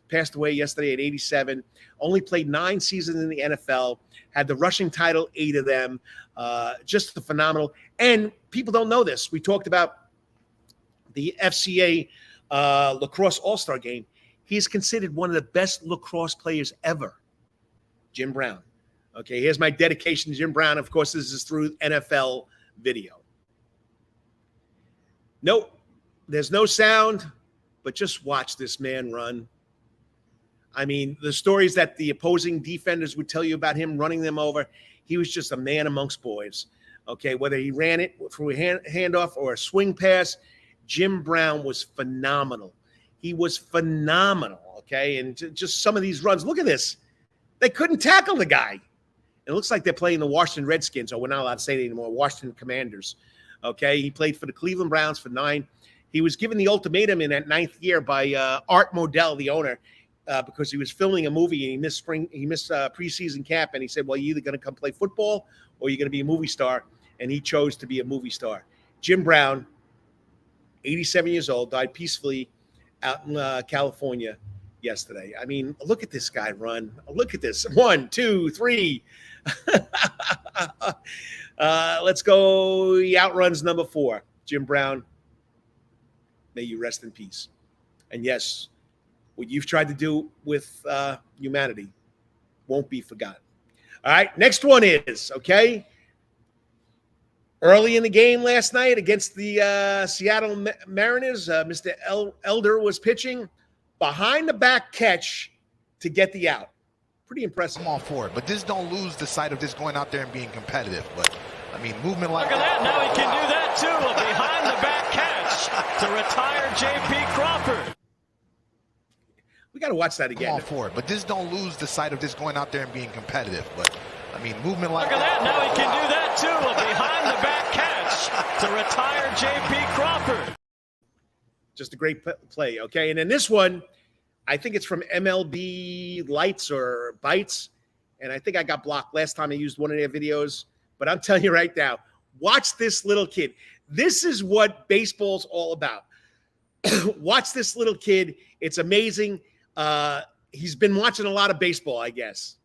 passed away yesterday at 87. Only played 9 seasons in the NFL. Had the rushing title, 8 of them. Just a phenomenal. And people don't know this. We talked about the FCA lacrosse All-Star game. He's considered one of the best lacrosse players ever. Jim Brown. Okay, here's my dedication to Jim Brown. Of course, this is through NFL video. Nope, there's no sound, but just watch this man run. I mean, the stories that the opposing defenders would tell you about him running them over, he was just a man amongst boys. Okay, whether he ran it through a handoff or a swing pass, Jim Brown was phenomenal. He was phenomenal, okay? And just some of these runs, look at this. They couldn't tackle the guy. It looks like they're playing the Washington Redskins, or we're not allowed to say it anymore, Washington Commanders. Okay, he played for the Cleveland Browns for 9. He was given the ultimatum in that 9th year by Art Modell, the owner, because he was filming a movie and he missed preseason camp, and he said, well, you're either going to come play football or you're going to be a movie star, and he chose to be a movie star. Jim Brown, 87 years old, died peacefully out in California yesterday. I mean, look at this guy run. Look at this. 1, 2, 3. Let's go. He outruns number 4. Jim Brown, may you rest in peace. And yes, what you've tried to do with humanity won't be forgotten. All right, next one is, okay, early in the game last night against the Seattle Mariners, Mr. Elder was pitching. Behind the back catch to get the out. Pretty impressive. I'm all for it, but this don't lose the sight of just going out there and being competitive. But I mean, movement like Look at that. Now he can do that, too. A behind-the-back catch to retire J.P. Crawford. We got to watch that again. all for it. But just don't lose the sight of just going out there and being competitive. But, I mean, movement like Look at that. Now he can do that, too. A behind-the-back catch to retire J.P. Crawford. Just a great play, okay? And then this one, I think it's from MLB Lights or Bites, and I think I got blocked last time I used one of their videos. But I'm telling you right now, watch this little kid. This is what baseball's all about. Watch this little kid. It's amazing. He's been watching a lot of baseball, I guess.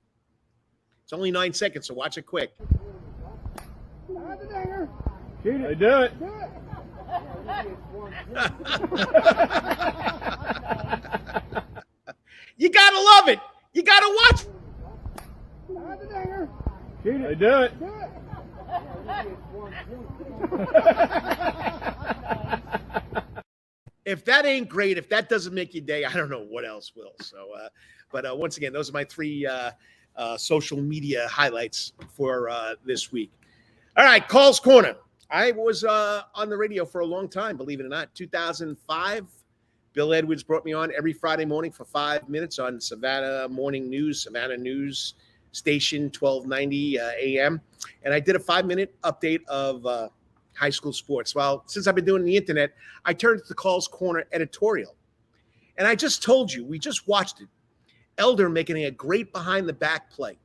It's only 9 seconds, so watch it quick. Shoot it. Do it. You got to love it. You got to watch. Shoot it. Do it. If that ain't great, if that doesn't make your day, I don't know what else will. So, but once again, those are my 3 social media highlights for this week. All right, Call's Corner. I was on the radio for a long time, believe it or not. 2005, Bill Edwards brought me on every Friday morning for 5 minutes on Savannah Morning News, Savannah News Station, 1290 AM. And I did a 5-minute update of high school sports. Well, since I've been doing the internet, I turned to the Call's Corner editorial. And I just told you, we just watched it. Elder making a great behind-the-back play.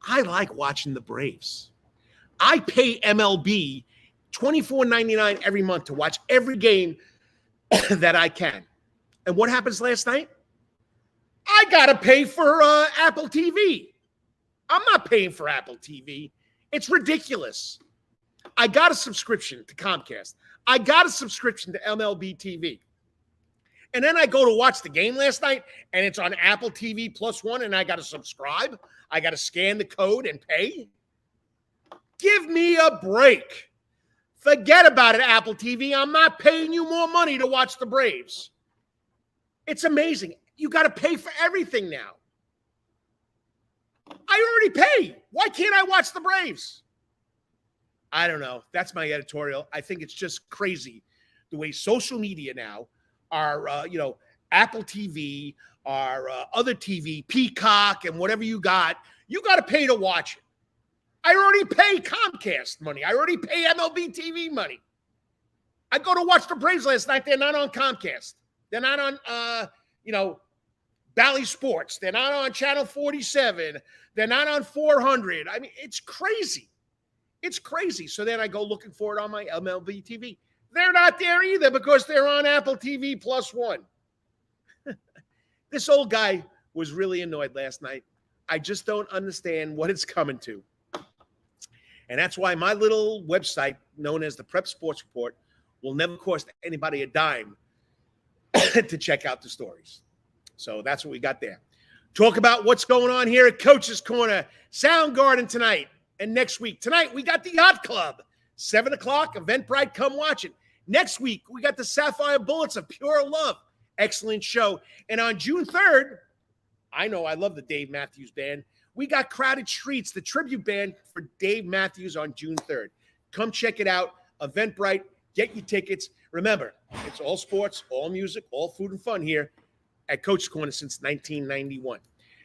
I like watching the Braves. I pay MLB $24.99 every month to watch every game that I can. And what happens last night? I got to pay for Apple TV. I'm not paying for Apple TV. It's ridiculous. I got a subscription to Comcast. I got a subscription to MLB TV. And then I go to watch the game last night, and it's on Apple TV +1, and I got to subscribe. I got to scan the code and pay. Give me a break. Forget about it, Apple TV. I'm not paying you more money to watch the Braves. It's amazing. You got to pay for everything now. I already pay. Why can't I watch the Braves? I don't know. That's my editorial. I think it's just crazy the way social media now are, Apple TV, our other TV, Peacock, and whatever you got to pay to watch it. I already pay Comcast money. I already pay MLB TV money. I go to watch the Braves last night. They're not on Comcast. They're not on, Bally Sports. They're not on Channel 47. They're not on 400. I mean, it's crazy. It's crazy. So then I go looking for it on my MLB TV. They're not there either because they're on Apple TV +1. This old guy was really annoyed last night. I just don't understand what it's coming to. And that's why my little website, known as the Prep Sports Report, will never cost anybody a dime to check out the stories. So that's what we got there. Talk about what's going on here at Coach's Corner. Soundgarden tonight and next week. Tonight, we got the Yacht Club. 7 o'clock, Eventbrite, come watch it. Next week, we got the Sapphire Bullets of Pure Love. Excellent show. And on June 3rd, I know I love the Dave Matthews Band. We got Crowded Streets, the tribute band for Dave Matthews on June 3rd. Come check it out. Eventbrite, get your tickets. Remember, it's all sports, all music, all food and fun here at Coach's Corner since 1991.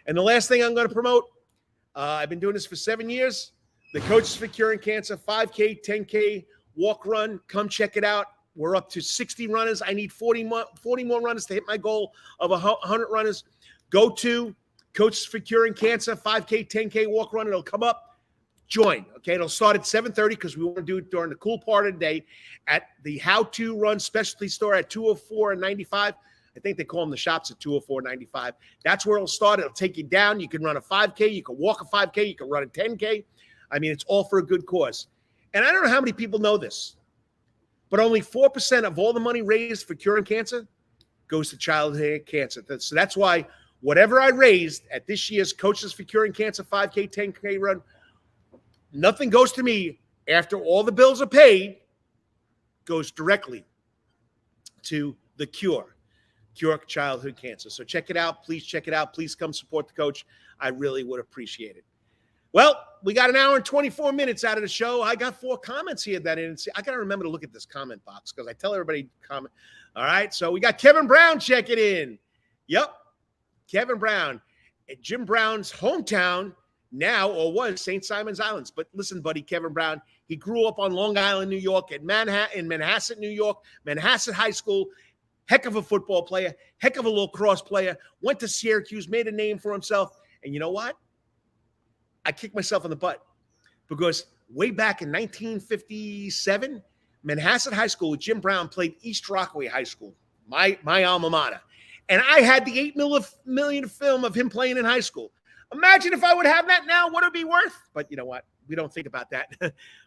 And the last thing I'm going to promote, I've been doing this for 7 years. The Coaches for Curing Cancer 5K, 10K walk run. Come check it out. We're up to 60 runners. I need 40 more runners to hit my goal of 100 runners. Go to Coaches for Curing Cancer 5K, 10K walk run. It'll come up. Join. Okay, it'll start at 7:30 because we want to do it during the cool part of the day at the How To Run specialty store at 204 and 95. I think they call them the shops at 204 and 95. That's where it'll start. It'll take you down. You can run a 5K. You can walk a 5K. You can run a 10K. I mean, it's all for a good cause. And I don't know how many people know this, but only 4% of all the money raised for curing cancer goes to childhood cancer. So that's why whatever I raised at this year's Coaches for Curing Cancer 5K, 10K run, nothing goes to me after all the bills are paid, goes directly to the cure childhood cancer. So check it out. Please check it out. Please come support the coach. I really would appreciate it. Well, we got an hour and 24 minutes out of the show. I got 4 comments here that I didn't see. I got to remember to look at this comment box because I tell everybody to comment. All right, so we got Kevin Brown checking in. Yep, Kevin Brown. At Jim Brown's hometown now, or was, St. Simon's Islands. But listen, buddy, Kevin Brown, he grew up on Long Island, New York, in Manhasset, New York, Manhasset High School. Heck of a football player, heck of a lacrosse player, went to Syracuse, made a name for himself. And you know what? I kicked myself in the butt because way back in 1957, Manhasset High School with Jim Brown played East Rockaway High School, my alma mater. And I had the 8 million film of him playing in high school. Imagine if I would have that now, what it would be worth? But you know what? We don't think about that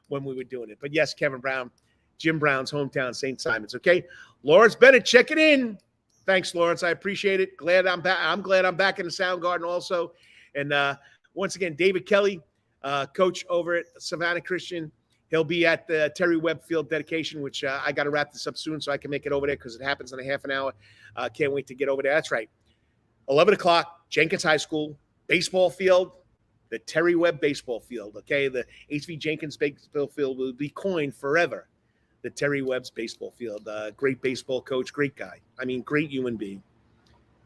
when we were doing it. But yes, Kevin Brown, Jim Brown's hometown, St. Simon's. Okay, Lawrence Bennett, check it in. Thanks, Lawrence. I appreciate it. Glad I'm back. I'm glad I'm back in the Soundgarden also. And once again, David Kelly, coach over at Savannah Christian. He'll be at the Terry Webb Field dedication, which I got to wrap this up soon so I can make it over there because it happens in a half an hour. Can't wait to get over there. That's right. 11 o'clock, Jenkins High School, baseball field, the Terry Webb baseball field. Okay, the H.V. Jenkins baseball field will be coined forever. The Terry Webb's baseball field. Great baseball coach, great guy. I mean, great human being.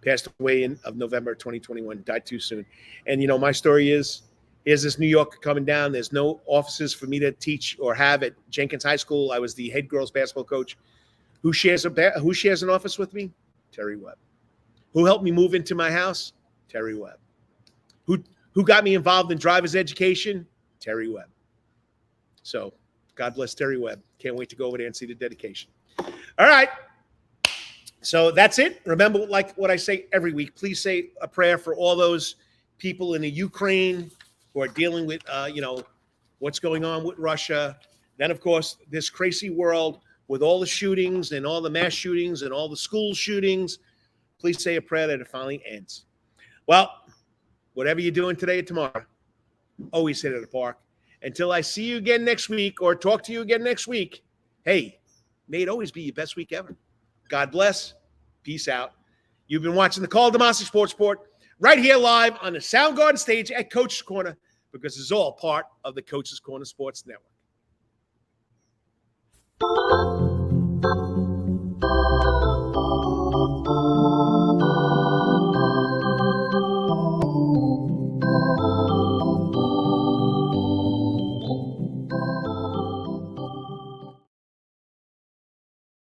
Passed away in November 2021, died too soon. And, you know, my story is this New York coming down. There's no offices for me to teach or have at Jenkins High School. I was the head girls basketball coach. Who shares an office with me? Terry Webb. Who helped me move into my house? Terry Webb. Who got me involved in driver's education? Terry Webb. So God bless Terry Webb. Can't wait to go over there and see the dedication. All right. So that's it. Remember, like what I say every week, please say a prayer for all those people in the Ukraine who are dealing with, what's going on with Russia. Then, of course, this crazy world with all the shootings and all the mass shootings and all the school shootings. Please say a prayer that it finally ends. Well, whatever you're doing today or tomorrow, always hit it at the park. Until I see you again next week or talk to you again next week, hey, may it always be your best week ever. God bless. Peace out. You've been watching the Karl DeMasi Sports Report right here live on the Soundgarden stage at Coach's Corner because it's all part of the Coach's Corner Sports Network.